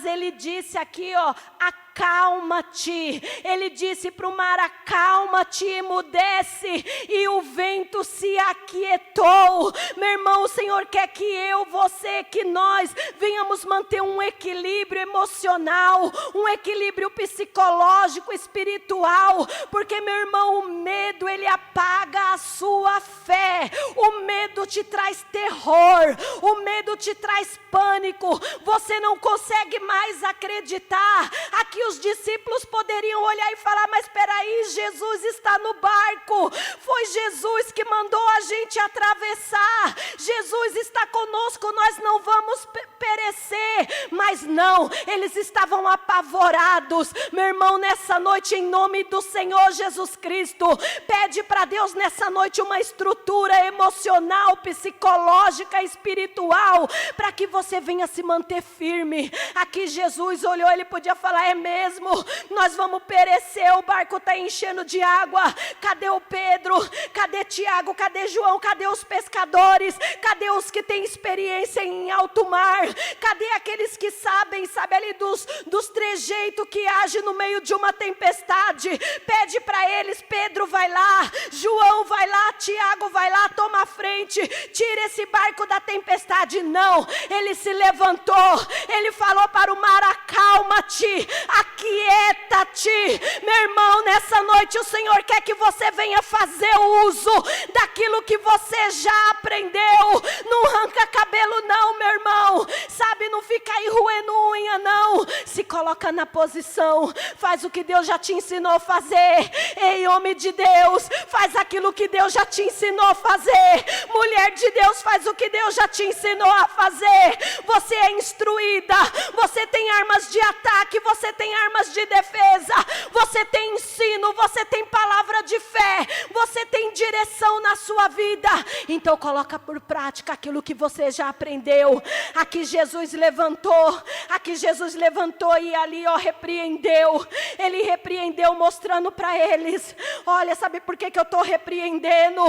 Ele disse aqui, ó: acalma-te. Ele disse para o mar: acalma-te, emudece. E o vento se aquietou. Meu irmão, o Senhor quer que eu, você, que nós venhamos manter um equilíbrio emocional, um equilíbrio psicológico, espiritual. Porque, meu irmão, o medo, ele apaga a sua fé. O medo te traz terror. O medo te traz pânico. Você não consegue mais acreditar. Aqui Aí os discípulos poderiam olhar e falar: mas espera aí, Jesus está no barco, foi Jesus que mandou a gente atravessar, Jesus está conosco, nós não vamos perecer. Mas não, eles estavam apavorados. Meu irmão, nessa noite, em nome do Senhor Jesus Cristo, pede para Deus nessa noite uma estrutura emocional, psicológica, espiritual, para que você venha se manter firme. Aqui Jesus olhou, ele podia falar: é mesmo, nós vamos perecer, o barco está enchendo de água. Cadê o Pedro? Cadê Tiago? Cadê João? Cadê os pescadores? Cadê os que têm experiência em alto mar? Cadê aqueles que sabem, sabe ali dos trejeitos que agem no meio de uma tempestade? Pede para eles: Pedro vai lá, João vai lá, Tiago vai lá, toma a frente, tira esse barco da tempestade. Não, ele se levantou, ele falou para o mar: acalma-te, aquieta-te. Meu irmão, nessa noite o Senhor quer que você venha fazer uso daquilo que você já aprendeu. Não arranca cabelo não, meu irmão, sabe, não fica aí roendo unha não. Se coloca na posição, faz o que Deus já te ensinou a fazer. Ei, homem de Deus, faz aquilo que Deus já te ensinou a fazer. Mulher de Deus, faz o que Deus já te ensinou a fazer. Você é instruída, você tem armas de ataque, você tem armas de defesa, você tem ensino, você tem palavra de fé, você tem direção na sua vida. Então coloca por prática aquilo que você já aprendeu. Aqui Jesus levantou e ali repreendeu. Ele repreendeu mostrando para eles: olha, sabe por que eu estou repreendendo?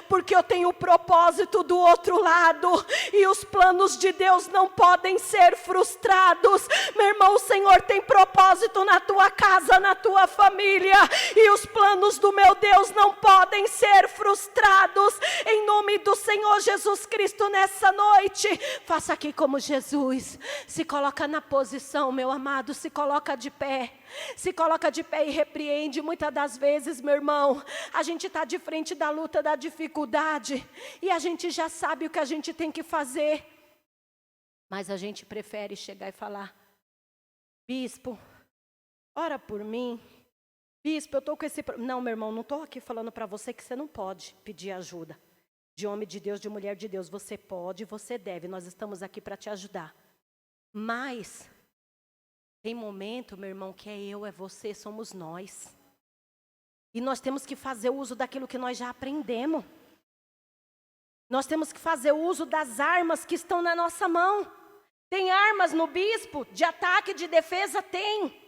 Porque eu tenho o propósito do outro lado, e os planos de Deus não podem ser frustrados. Meu irmão, o Senhor tem propósito na tua casa, na tua família, e os planos do meu Deus não podem ser frustrados. Em nome do Senhor Jesus Cristo, nessa noite, faça aqui como Jesus, se coloca na posição, meu amado, se coloca de pé. Se coloca de pé e repreende. Muitas das vezes, meu irmão, a gente está de frente da luta, da dificuldade, e a gente já sabe o que a gente tem que fazer, mas a gente prefere chegar e falar: bispo, ora por mim. Bispo, eu estou com esse... Não, meu irmão, não estou aqui falando para você que você não pode pedir ajuda. De homem de Deus, de mulher de Deus, você pode, você deve. Nós estamos aqui para te ajudar. Mas tem momento, meu irmão, que é eu, é você, somos nós. E nós temos que fazer uso daquilo que nós já aprendemos. Nós temos que fazer uso das armas que estão na nossa mão. Tem armas no bispo, de ataque, de defesa, tem.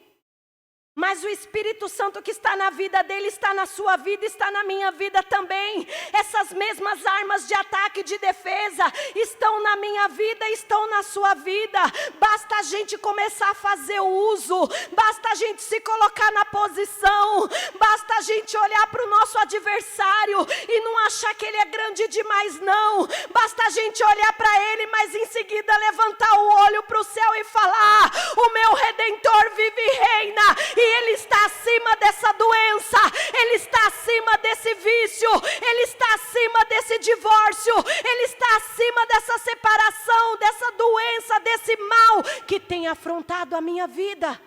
Mas o Espírito Santo que está na vida dele, está na sua vida, está na minha vida também. Essas mesmas armas de ataque e de defesa estão na minha vida, estão na sua vida. Basta a gente começar a fazer uso, basta a gente se colocar na posição, basta a gente olhar para o nosso adversário e não achar que ele é grande demais não. Basta a gente olhar para ele, mas em seguida levantar o olho para o céu e falar: o meu Redentor vive e reina, e Ele está acima dessa doença, Ele está acima desse vício, Ele está acima desse divórcio, Ele está acima dessa separação, dessa doença, desse mal que tem afrontado a minha vida.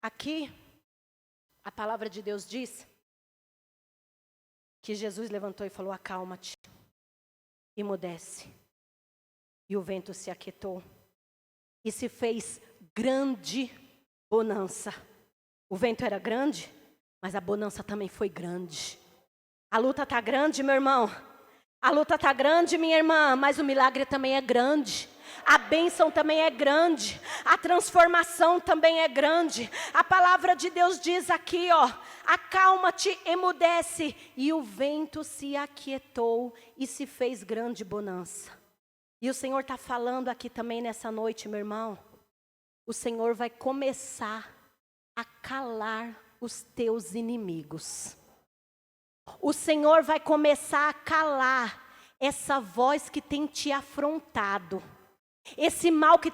Aqui, a palavra de Deus diz que Jesus levantou e falou: acalma-te, emudece. E o vento se aquietou e se fez grande bonança. O vento era grande, mas a bonança também foi grande. A luta está grande, meu irmão. A luta está grande, minha irmã, mas o milagre também é grande. A bênção também é grande. A transformação também é grande. A palavra de Deus diz aqui, acalma-te, emudece. E o vento se aquietou e se fez grande bonança. E o Senhor está falando aqui também nessa noite, meu irmão. O Senhor vai começar a calar os teus inimigos. O Senhor vai começar a calar essa voz que tem te afrontado. Esse mal que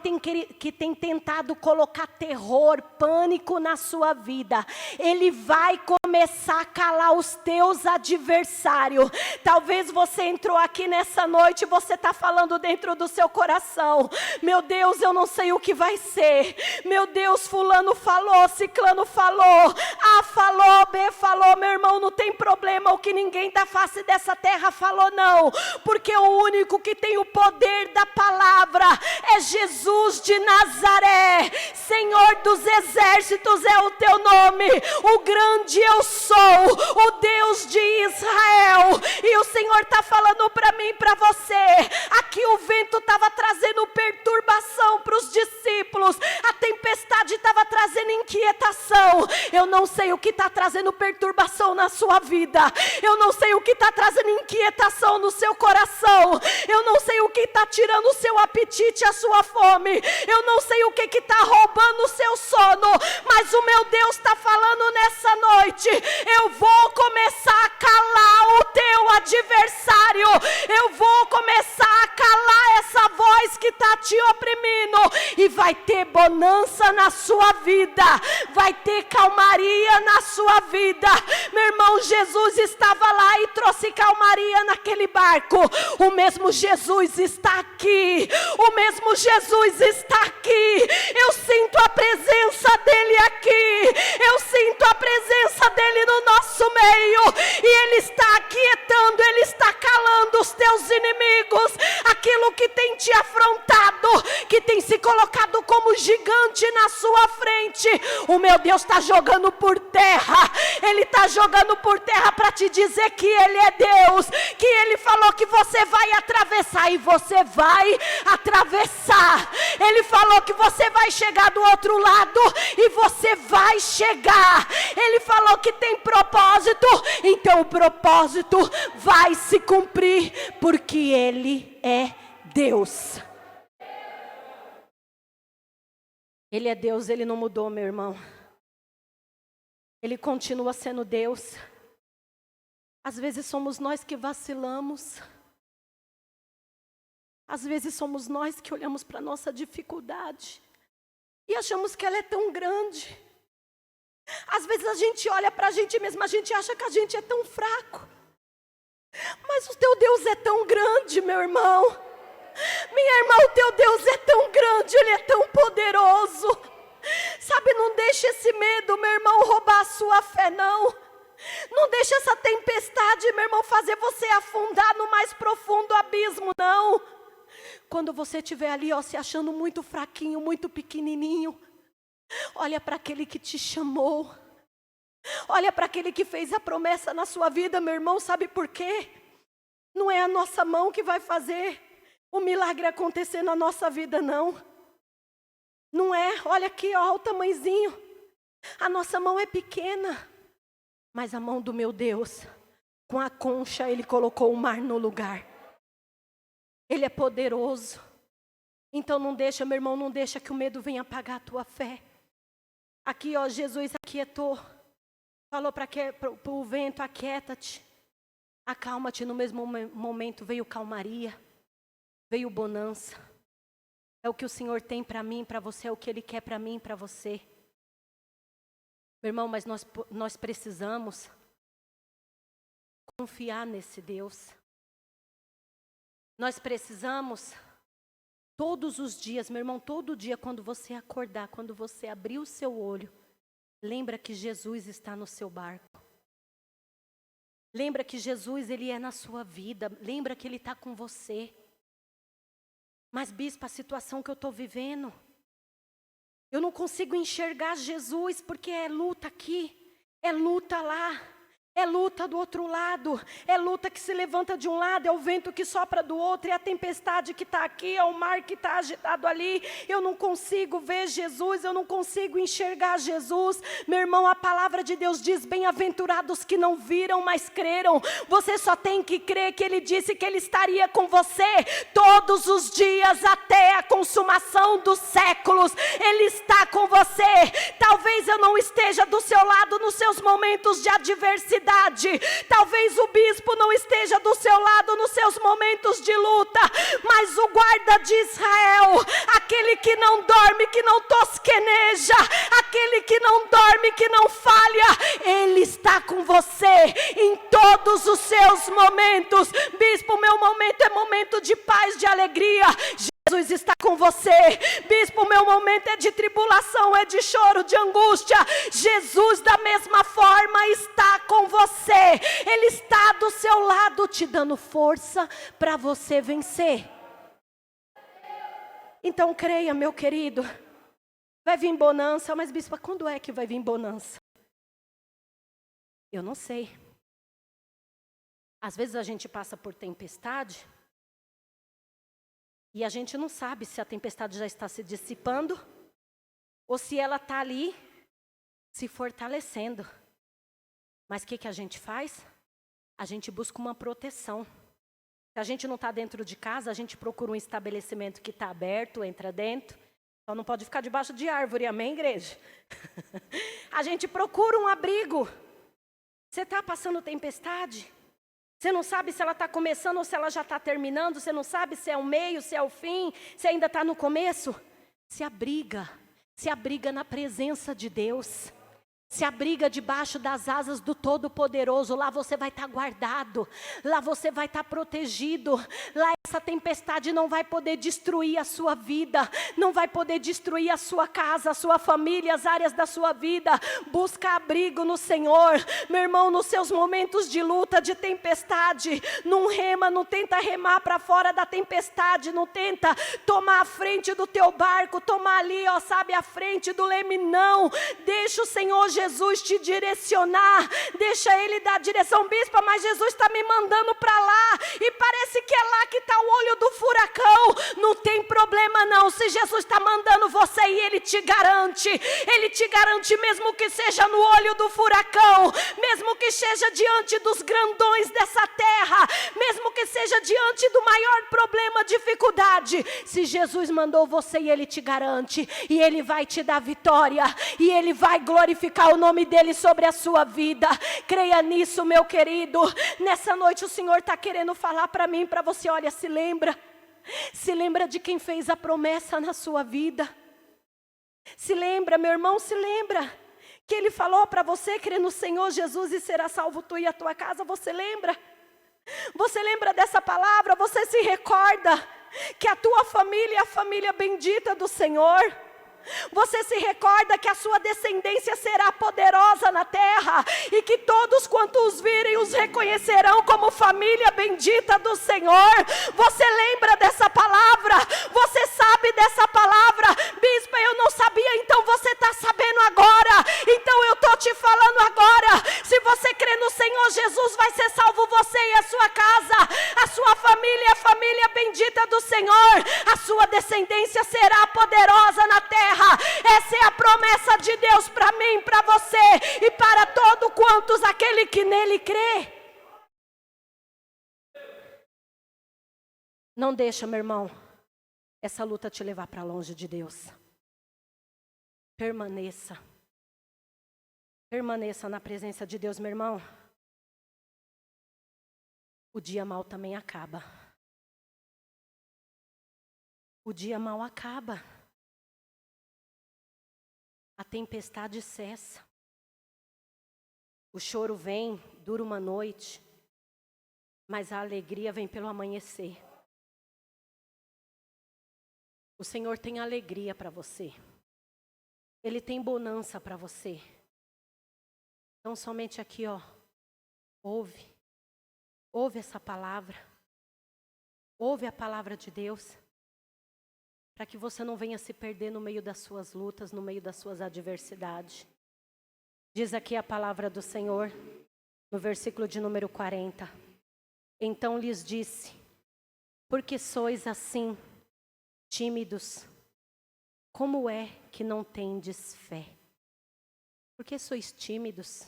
tem tentado colocar terror, pânico na sua vida, ele vai começar a calar os teus adversários. Talvez você entrou aqui nessa noite e você está falando dentro do seu coração: meu Deus, eu não sei o que vai ser. Meu Deus, fulano falou, ciclano falou, A falou, B falou. Meu irmão, não tem problema o que ninguém da face dessa terra falou, não. Porque o único que tem o poder da palavra é Jesus de Nazaré. Senhor dos exércitos é o teu nome. O grande eu sou, o Deus de Israel. E o Senhor está falando para mim e para você. Aqui o vento estava trazendo perturbação para os discípulos. A tempestade estava trazendo inquietação. Eu não sei o que está trazendo perturbação na sua vida. Eu não sei o que está trazendo inquietação no seu coração. Eu não sei o que está tirando o seu apetite, a sua fome. Eu não sei o que está roubando o seu sono. Mas o meu Deus está falando nessa noite: eu vou começar a calar o teu adversário. Eu vou começar a calar essa voz que está te oprimindo. E vai ter bonança na sua vida. Vai ter calmaria na sua vida. Meu irmão, Jesus estava lá e trouxe calmaria naquele barco. O mesmo Jesus está aqui. O mesmo Jesus está aqui. Eu sinto a presença dele aqui. Eu sinto a presença dele no nosso meio. E ele está aquietando, ele está calando os teus inimigos. Aquilo que tem te afrontado, que tem se colocado como gigante na sua frente, o meu Deus está jogando por terra. Ele está jogando por terra para te dizer que ele é Deus, que ele falou que você vai atravessar, e você vai atravessar. Ele falou que você vai chegar do outro lado, e você vai chegar. Ele falou que tem propósito, então o propósito vai se cumprir, porque ele é Deus. Ele é Deus, ele não mudou, meu irmão. Ele continua sendo Deus. Às vezes somos nós que vacilamos. Às vezes somos nós que olhamos para a nossa dificuldade e achamos que ela é tão grande. Às vezes a gente olha para a gente mesmo, a gente acha que a gente é tão fraco. Mas o teu Deus é tão grande, meu irmão. Minha irmã, o teu Deus é tão grande, ele é tão poderoso. Sabe, não deixe esse medo, meu irmão, roubar a sua fé, não. Não deixe essa tempestade, meu irmão, fazer você afundar no mais profundo abismo, não. Quando você estiver ali, ó, se achando muito fraquinho, muito pequenininho, olha para aquele que te chamou. Olha para aquele que fez a promessa na sua vida, meu irmão. Sabe por quê? Não é a nossa mão que vai fazer o milagre acontecer na nossa vida, não. Não é, olha aqui, ó, o tamanhozinho. A nossa mão é pequena, mas a mão do meu Deus, com a concha, ele colocou o mar no lugar. Ele é poderoso. Então não deixa, meu irmão, não deixa que o medo venha apagar a tua fé. Aqui, ó, Jesus aquietou. Falou para o vento: aquieta-te, acalma-te. No mesmo momento veio calmaria, veio bonança. É o que o Senhor tem para mim, para você, é o que Ele quer para mim, para você. Meu irmão, mas nós precisamos confiar nesse Deus. Nós precisamos, todos os dias, meu irmão, todo dia, quando você acordar, quando você abrir o seu olho, lembra que Jesus está no seu barco. Lembra que Jesus, Ele é na sua vida. Lembra que Ele está com você. Mas, bispo, a situação que eu estou vivendo, eu não consigo enxergar Jesus, porque é luta aqui, é luta lá, é luta do outro lado, é luta que se levanta de um lado, é o vento que sopra do outro, é a tempestade que está aqui, é o mar que está agitado ali. Eu não consigo ver Jesus, eu não consigo enxergar Jesus. Meu irmão, a palavra de Deus diz: bem-aventurados que não viram, mas creram. Você só tem que crer que Ele disse que Ele estaria com você todos os dias até a consumação dos séculos. Ele está com você. Talvez eu não esteja do seu lado nos seus momentos de adversidade, adversidade. Talvez o bispo não esteja do seu lado nos seus momentos de luta, mas o guarda de Israel, aquele que não dorme, que não tosqueneja, aquele que não dorme, que não falha, ele está com você em todos os seus momentos. Bispo, meu momento é momento de paz, de alegria. Jesus está com você. Bispo, meu momento é de tribulação, é de choro, de angústia. Jesus da mesma forma está com você. Ele está do seu lado te dando força para você vencer. Então creia, meu querido. Vai vir bonança, mas bispo, quando é que vai vir bonança? Eu não sei. Às vezes a gente passa por tempestade e a gente não sabe se a tempestade já está se dissipando ou se ela está ali se fortalecendo. Mas o que a gente faz? A gente busca uma proteção. Se a gente não está dentro de casa, a gente procura um estabelecimento que está aberto, entra dentro. Só não pode ficar debaixo de árvore, amém, igreja? A gente procura um abrigo. Você está passando tempestade? Você não sabe se ela está começando ou se ela já está terminando. Você não sabe se é o meio, se é o fim, se ainda está no começo. Se abriga na presença de Deus. Se abriga debaixo das asas do Todo-Poderoso. Lá você vai estar guardado. Lá você vai estar protegido. Lá essa tempestade não vai poder destruir a sua vida. Não vai poder destruir a sua casa, a sua família, as áreas da sua vida. Busca abrigo no Senhor. Meu irmão, nos seus momentos de luta, de tempestade, não rema, não tenta remar para fora da tempestade. Não tenta tomar a frente do teu barco. Tomar ali, ó, sabe, a frente do leme. Não. Deixa o Senhor Jesus te direcionar, deixa Ele dar direção. Bispa, mas Jesus está me mandando para lá, e parece que é lá que está o olho do furacão. Não tem problema não, se Jesus está mandando você e Ele te garante mesmo que seja no olho do furacão, mesmo que seja diante dos grandões dessa terra, mesmo que seja diante do maior problema, dificuldade, se Jesus mandou você e Ele te garante, e Ele vai te dar vitória, e Ele vai glorificar o nome dEle sobre a sua vida. Creia nisso, meu querido. Nessa noite o Senhor está querendo falar para mim, para você. Olha, se lembra de quem fez a promessa na sua vida. Se lembra, meu irmão, se lembra que Ele falou para você: crê no Senhor Jesus e será salvo tu e a tua casa. Você lembra? Você lembra dessa palavra? Você se recorda que a tua família é a família bendita do Senhor? Você se recorda que a sua descendência será poderosa na terra, e que todos quantos os virem os reconhecerão como família bendita do Senhor? Você lembra dessa palavra? Você sabe dessa palavra? Bispa, eu não sabia, então você está sabendo agora. Então eu estou te falando agora. Se você crê no Senhor Jesus, vai ser salvo você e a sua casa. A sua família é a família bendita do Senhor. A sua descendência será poderosa na terra. Essa é a promessa de Deus para mim, para você e para todos quantos aquele que nele crê. Não deixa, meu irmão, essa luta te levar para longe de Deus. Permaneça na presença de Deus, meu irmão. O dia mau também acaba. O dia mau acaba. A tempestade cessa. O choro vem, dura uma noite, mas a alegria vem pelo amanhecer. O Senhor tem alegria para você. Ele tem bonança para você. Então somente aqui, ó, ouve essa palavra. Ouve a palavra de Deus. Para que você não venha se perder no meio das suas lutas, no meio das suas adversidades. Diz aqui a palavra do Senhor, no versículo de número 40. Então lhes disse: por que sois assim tímidos? Como é que não tendes fé? Por que sois tímidos?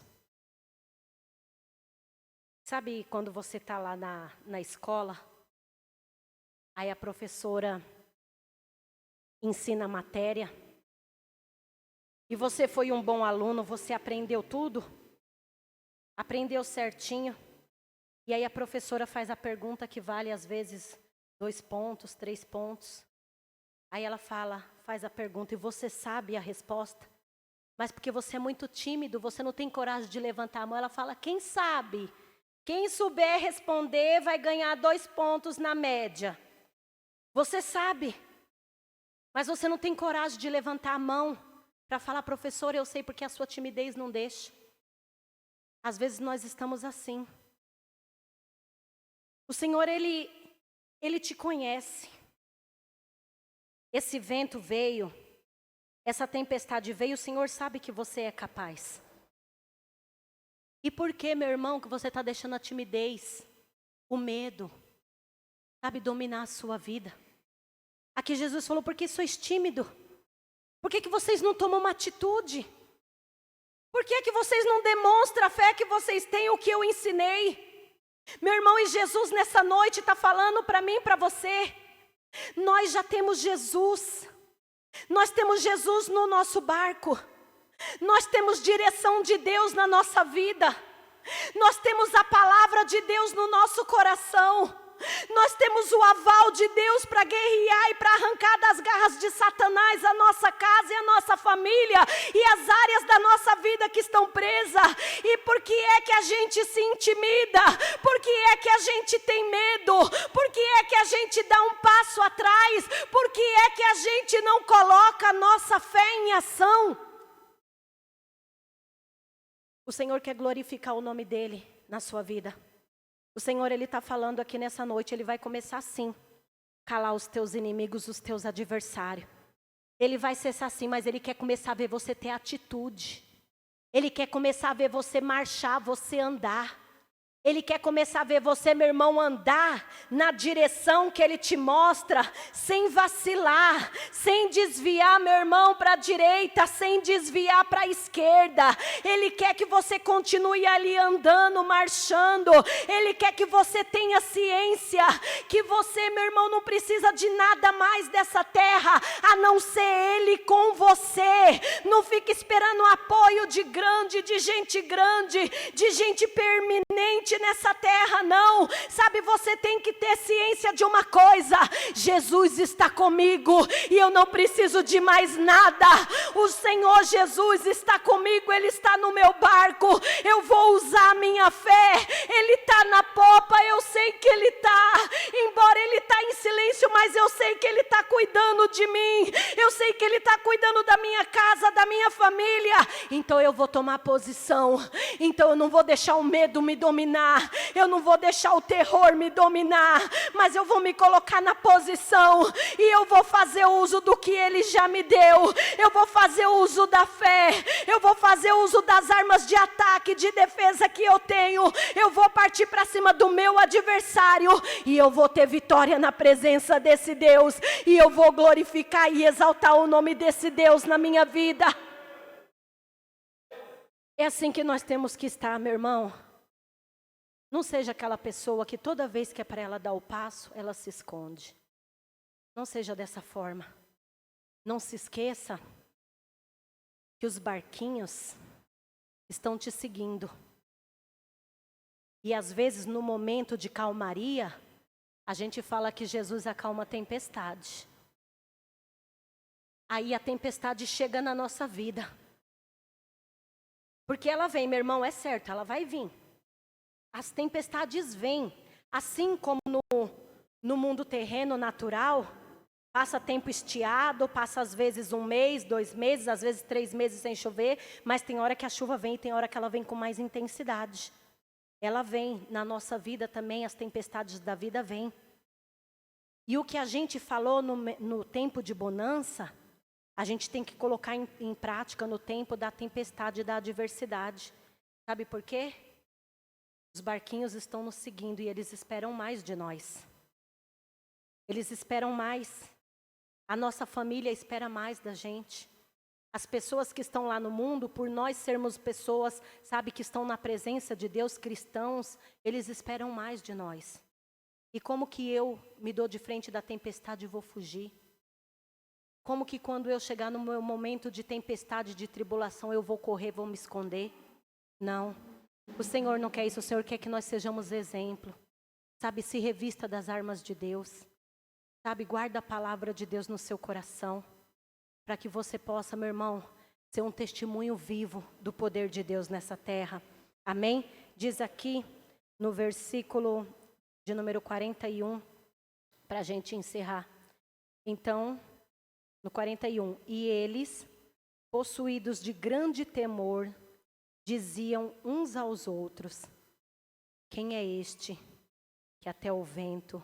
Sabe quando você está lá na escola, aí a professora ensina a matéria, e você foi um bom aluno, você aprendeu tudo, aprendeu certinho. E aí a professora faz a pergunta que vale às vezes 2 pontos, 3 pontos. Aí ela faz a pergunta e você sabe a resposta. Mas porque você é muito tímido, você não tem coragem de levantar a mão. Ela fala, quem sabe? Quem souber responder vai ganhar 2 pontos na média. Você sabe, mas você não tem coragem de levantar a mão para falar, professor, eu sei porque a sua timidez não deixa. Às vezes nós estamos assim. O Senhor, Ele te conhece. Esse vento veio, essa tempestade veio, o Senhor sabe que você é capaz. E por que, meu irmão, que você está deixando a timidez, o medo, sabe, dominar a sua vida? Aqui Jesus falou, por que sois tímido? Por que vocês não tomam uma atitude? Por que vocês não demonstram a fé que vocês têm, o que eu ensinei? Meu irmão, e Jesus nessa noite está falando para mim e para você. Nós já temos Jesus. Nós temos Jesus no nosso barco. Nós temos direção de Deus na nossa vida. Nós temos a palavra de Deus no nosso coração. Nós temos o aval de Deus para guerrear e para arrancar das garras de Satanás a nossa casa e a nossa família e as áreas da nossa vida que estão presas. E por que é que a gente se intimida? Por que é que a gente tem medo? Por que é que a gente dá um passo atrás? Por que é que a gente não coloca a nossa fé em ação? O Senhor quer glorificar o nome dEle na sua vida. O Senhor, Ele está falando aqui nessa noite, Ele vai começar assim, calar os teus inimigos, os teus adversários. Ele vai cessar assim, mas Ele quer começar a ver você ter atitude. Ele quer começar a ver você marchar, você andar. Ele quer começar a ver você, meu irmão, andar na direção que Ele te mostra, sem vacilar, sem desviar, meu irmão, para a direita, sem desviar para a esquerda. Ele quer que você continue ali andando, marchando. Ele quer que você tenha ciência, que você, meu irmão, não precisa de nada mais dessa terra, a não ser Ele com você. Não fique esperando o apoio de gente permanente nessa terra, não. Sabe, você tem que ter ciência de uma coisa: Jesus está comigo e eu não preciso de mais nada. O Senhor Jesus está comigo, Ele está no meu barco. Eu vou usar a minha fé. Ele está na popa, eu sei que Ele está. Embora Ele está em silêncio, mas eu sei que Ele está cuidando de mim. Eu sei que Ele está cuidando da minha casa, da minha família. Então eu vou tomar posição. Então eu não vou deixar o medo me dominar. Eu não vou deixar o terror me dominar, mas eu vou me colocar na posição e eu vou fazer uso do que Ele já me deu. Eu vou fazer uso da fé, eu vou fazer uso das armas de ataque, de defesa que eu tenho. Eu vou partir para cima do meu adversário e eu vou ter vitória na presença desse Deus, e eu vou glorificar e exaltar o nome desse Deus na minha vida. É assim que nós temos que estar, meu irmão. Não seja aquela pessoa que toda vez que é para ela dar o passo, ela se esconde. Não seja dessa forma. Não se esqueça que os barquinhos estão te seguindo. E às vezes no momento de calmaria, a gente fala que Jesus acalma a tempestade. Aí a tempestade chega na nossa vida. Porque ela vem, meu irmão, é certo, ela vai vir. As tempestades vêm, assim como no mundo terreno natural, passa tempo estiado, passa às vezes 1 mês, 2 meses, às vezes 3 meses sem chover, mas tem hora que a chuva vem e tem hora que ela vem com mais intensidade. Ela vem na nossa vida também, as tempestades da vida vêm. E o que a gente falou no tempo de bonança, a gente tem que colocar em prática no tempo da tempestade e da adversidade. Sabe por quê? Os barquinhos estão nos seguindo e eles esperam mais de nós. Eles esperam mais. A nossa família espera mais da gente. As pessoas que estão lá no mundo, por nós sermos pessoas, sabe, que estão na presença de Deus, cristãos, eles esperam mais de nós. E como que eu me dou de frente da tempestade e vou fugir? Como que quando eu chegar no meu momento de tempestade, de tribulação, eu vou correr, vou me esconder? Não. O Senhor não quer isso, o Senhor quer que nós sejamos exemplo. Sabe, se revista das armas de Deus. Sabe, guarda a palavra de Deus no seu coração. Para que você possa, meu irmão, ser um testemunho vivo do poder de Deus nessa terra. Amém? Diz aqui no versículo de número 41, para a gente encerrar. Então, no 41, e eles, possuídos de grande temor, diziam uns aos outros: quem é este que até o vento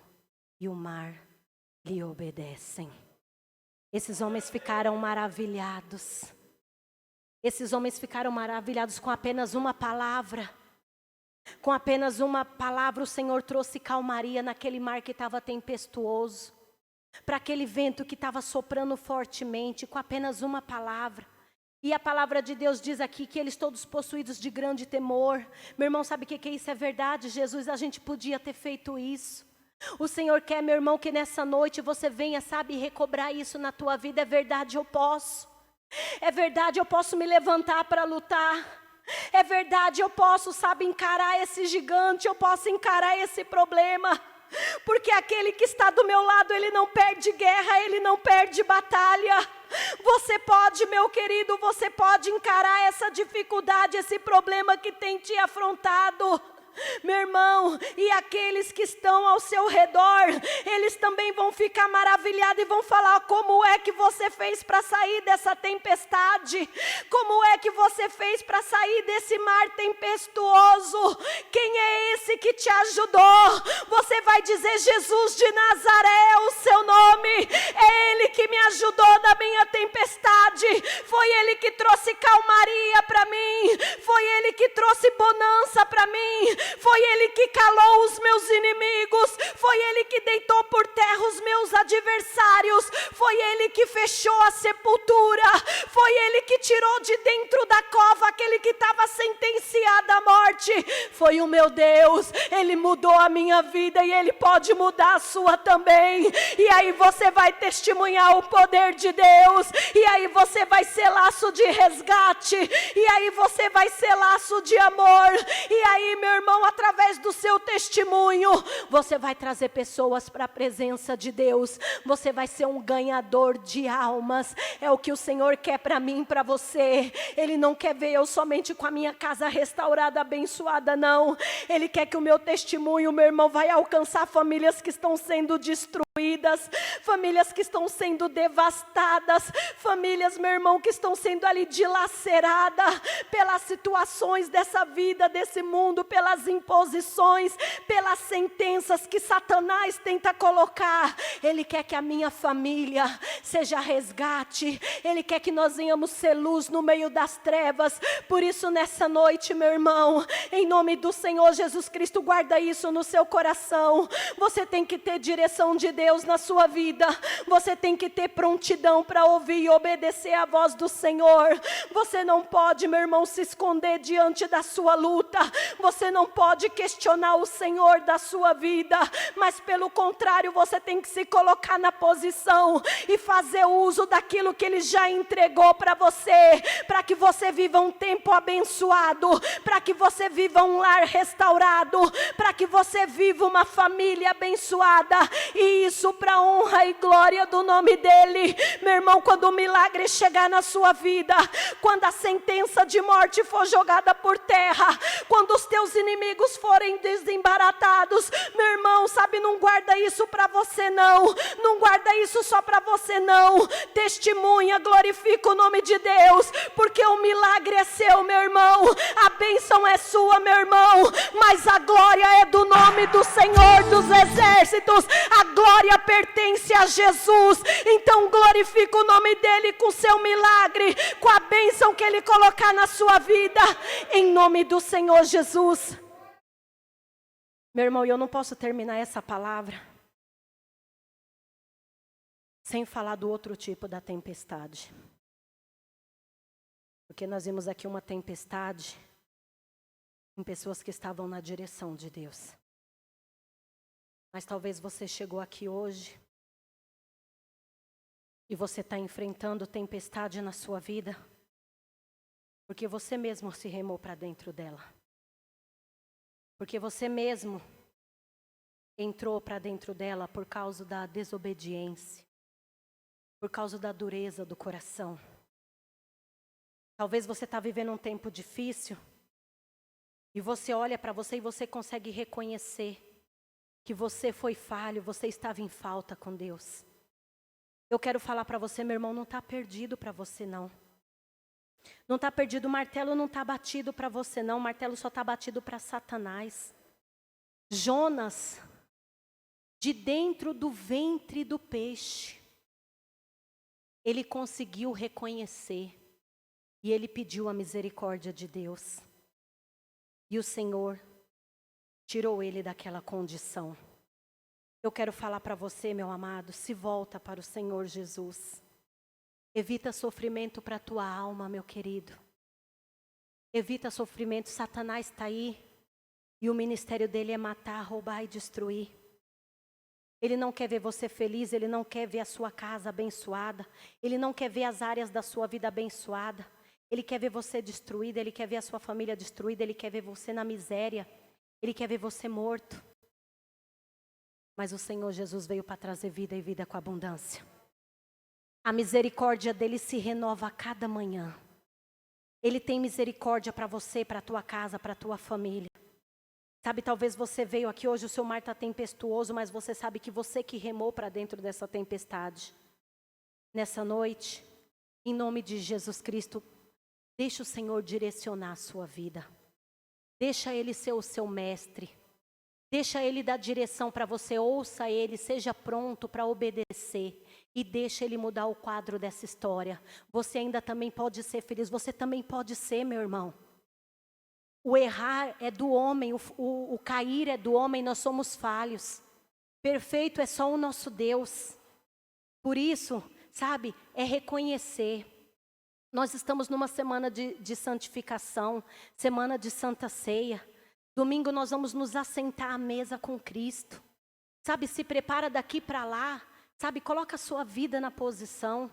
e o mar lhe obedecem? Esses homens ficaram maravilhados. Esses homens ficaram maravilhados com apenas uma palavra. Com apenas uma palavra o Senhor trouxe calmaria naquele mar que estava tempestuoso. Para aquele vento que estava soprando fortemente, com apenas uma palavra. E a palavra de Deus diz aqui que eles todos possuídos de grande temor. Meu irmão, sabe o que é isso? É verdade, Jesus, a gente podia ter feito isso. O Senhor quer, meu irmão, que nessa noite você venha, sabe, recobrar isso na tua vida. É verdade, eu posso. É verdade, eu posso me levantar para lutar. É verdade, eu posso, sabe, encarar esse gigante, eu posso encarar esse problema. Porque aquele que está do meu lado, ele não perde guerra, ele não perde batalha. Você pode, meu querido, você pode encarar essa dificuldade, esse problema que tem te afrontado. Meu irmão, e aqueles que estão ao seu redor, eles também vão ficar maravilhados e vão falar: como é que você fez para sair dessa tempestade? Como é que você fez para sair desse mar tempestuoso? Quem é esse que te ajudou? Você vai dizer: Jesus de Nazaré é o seu nome. É Ele que me ajudou na minha tempestade. Foi Ele que trouxe calmaria para mim. Foi Ele que trouxe bonança para mim. Foi Ele que calou os meus inimigos. Foi Ele que deitou por terra os meus adversários. Foi Ele que fechou a sepultura. Foi Ele que tirou de dentro da cova aquele que estava sentenciado à morte. Foi o meu Deus. Ele mudou a minha vida e Ele pode mudar a sua também. E aí você vai testemunhar o poder de Deus. E aí você vai ser laço de resgate. E aí você vai ser laço de amor. E aí, meu irmão, através do seu testemunho, você vai trazer pessoas para a presença de Deus. Você vai ser um ganhador de almas. É o que o Senhor quer para mim, para você. Ele não quer ver eu somente com a minha casa restaurada, abençoada, não. Ele quer que o meu testemunho, meu irmão, vai alcançar famílias que estão sendo destruídas, famílias que estão sendo devastadas, famílias, meu irmão, que estão sendo ali dilaceradas pelas situações dessa vida, desse mundo, pelas imposições, pelas sentenças que Satanás tenta colocar. Ele quer que a minha família seja resgate. Ele quer que nós venhamos ser luz no meio das trevas. Por isso, nessa noite, meu irmão, em nome do Senhor Jesus Cristo, guarda isso no seu coração. Você tem que ter direção de Deus na sua vida. Você tem que ter prontidão para ouvir e obedecer a voz do Senhor. Você não pode, meu irmão, se esconder diante da sua luta. Você não pode questionar o Senhor da sua vida, mas pelo contrário, você tem que se colocar na posição e fazer uso daquilo que Ele já entregou para você, para que você viva um tempo abençoado, para que você viva um lar restaurado, para que você viva uma família abençoada, e isso para a honra e glória do nome dEle. Meu irmão, quando o milagre chegar na sua vida, quando a sentença de morte for jogada por terra, quando os teus inimigos forem desembaratados, meu irmão, sabe, não guarda isso para você não, não guarda isso só para você não, testemunha, glorifica o nome de Deus, porque o milagre é seu, meu irmão, a bênção é sua, meu irmão, mas a glória é do nome do Senhor dos exércitos, a glória pertence a Jesus. Então glorifica o nome dEle com seu milagre, com a bênção que Ele colocar na sua vida, em nome do Senhor Jesus. Meu irmão, eu não posso terminar essa palavra sem falar do outro tipo da tempestade. Porque nós vimos aqui uma tempestade em pessoas que estavam na direção de Deus. Mas talvez você chegou aqui hoje e você está enfrentando tempestade na sua vida porque você mesmo se remou para dentro dela. Porque você mesmo entrou para dentro dela por causa da desobediência, por causa da dureza do coração. Talvez você está vivendo um tempo difícil e você olha para você e você consegue reconhecer que você foi falho, você estava em falta com Deus. Eu quero falar para você, meu irmão, não está perdido para você não. Não está perdido, o martelo não está batido para você não, o martelo só está batido para Satanás. Jonas, de dentro do ventre do peixe, ele conseguiu reconhecer e ele pediu a misericórdia de Deus. E o Senhor tirou ele daquela condição. Eu quero falar para você, meu amado, se volta para o Senhor Jesus. Evita sofrimento para a tua alma, meu querido. Evita sofrimento. Satanás está aí e o ministério dele é matar, roubar e destruir. Ele não quer ver você feliz, ele não quer ver a sua casa abençoada, ele não quer ver as áreas da sua vida abençoada. Ele quer ver você destruída, ele quer ver a sua família destruída, ele quer ver você na miséria, ele quer ver você morto. Mas o Senhor Jesus veio para trazer vida e vida com abundância. A misericórdia dele se renova a cada manhã. Ele tem misericórdia para você, para a tua casa, para a tua família. Sabe, talvez você veio aqui hoje, o seu mar está tempestuoso, mas você sabe que você que remou para dentro dessa tempestade. Nessa noite, em nome de Jesus Cristo, deixa o Senhor direcionar a sua vida. Deixa Ele ser o seu mestre. Deixa Ele dar direção para você, ouça Ele, seja pronto para obedecer. E deixa Ele mudar o quadro dessa história. Você ainda também pode ser feliz, você também pode ser, meu irmão. O errar é do homem, o cair é do homem, nós somos falhos. Perfeito é só o nosso Deus. Por isso, sabe, é reconhecer. Nós estamos numa semana de santificação, semana de Santa Ceia. Domingo nós vamos nos assentar à mesa com Cristo. Sabe, se prepara daqui para lá. Sabe, coloca a sua vida na posição.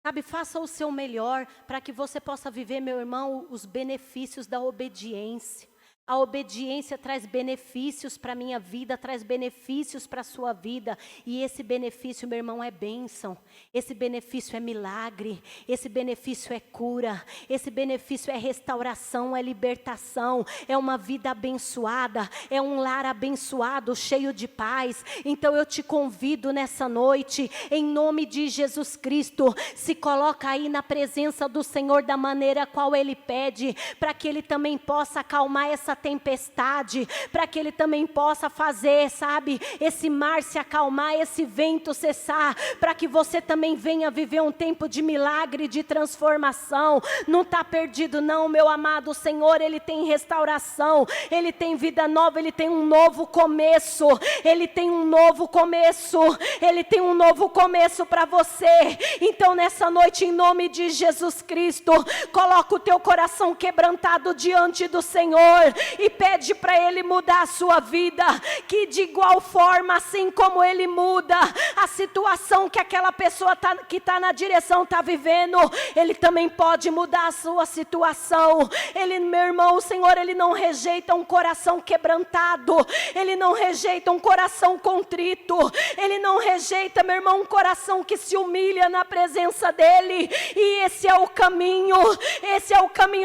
Sabe, faça o seu melhor para que você possa viver, meu irmão, os benefícios da obediência. A obediência traz benefícios para a minha vida, traz benefícios para a sua vida. E esse benefício, meu irmão, é bênção. Esse benefício é milagre. Esse benefício é cura. Esse benefício é restauração, é libertação. É uma vida abençoada. É um lar abençoado, cheio de paz. Então eu te convido nessa noite, em nome de Jesus Cristo, se coloca aí na presença do Senhor da maneira qual Ele pede, para que Ele também possa acalmar essa tempestade, para que Ele também possa fazer, sabe, esse mar se acalmar, esse vento cessar, para que você também venha viver um tempo de milagre, de transformação. Não está perdido não, meu amado. O Senhor, Ele tem restauração, Ele tem vida nova, Ele tem um novo começo, Ele tem um novo começo, Ele tem um novo começo para você. Então nessa noite, em nome de Jesus Cristo, coloca o teu coração quebrantado diante do Senhor e pede para Ele mudar a sua vida, que de igual forma, assim como Ele muda a situação que aquela pessoa que está na direção está vivendo, Ele também pode mudar a sua situação. Ele, meu irmão, o Senhor, Ele não rejeita um coração quebrantado, Ele não rejeita um coração contrito, Ele não rejeita, meu irmão, um coração que se humilha na presença dEle. E esse é o caminho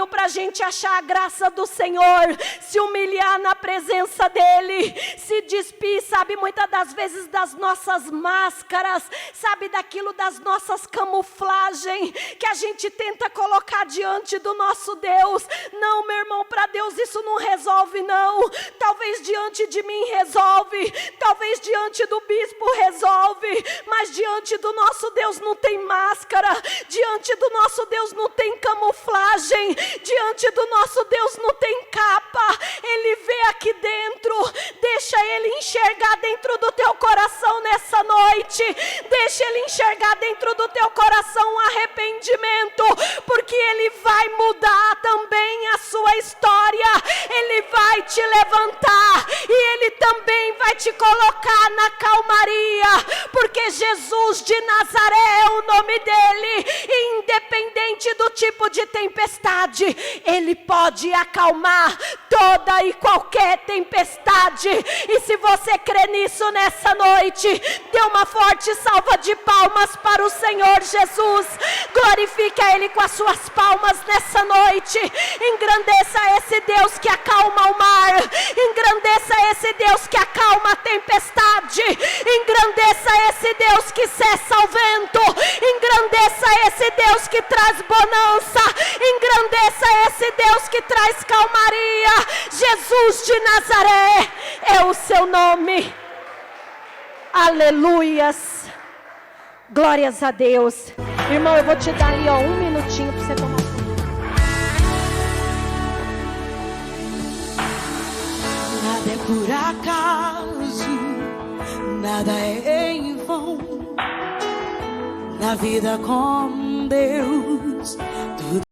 para a gente achar a graça do Senhor. Se humilhar na presença dEle, se despir, sabe, muitas das vezes das nossas máscaras, sabe, daquilo das nossas camuflagens, que a gente tenta colocar diante do nosso Deus. Não, meu irmão, para Deus isso não resolve não. Talvez diante de mim resolve, talvez diante do bispo resolve, mas diante do nosso Deus não tem máscara, diante do nosso Deus não tem camuflagem, diante do nosso Deus não tem capa. Ele vê aqui dentro. Deixa Ele enxergar dentro do teu coração nessa noite. Deixa Ele enxergar dentro do teu coração um arrependimento, porque Ele vai mudar também a sua história. Ele vai te levantar e Ele também vai te colocar na calmaria, porque Jesus de Nazaré é o nome dele. independente do tipo de tempestade, Ele pode acalmar toda e qualquer tempestade. E se você crê nisso nessa noite, dê uma forte salva de palmas para o Senhor Jesus. Glorifique a Ele com as suas palmas nessa noite. Engrandeça esse Deus que acalma o mar. Engrandeça esse Deus que acalma a tempestade. Engrandeça esse Deus que cessa o vento. Engrandeça esse Deus que traz bonança. Engrandeça esse Deus que traz calmaria. Jesus de Nazaré é o seu nome. Aleluias. Glórias a Deus. Irmão, eu vou te dar ali 1 minutinho para você tomar. Nada é por acaso, nada é em vão. Na vida com Deus,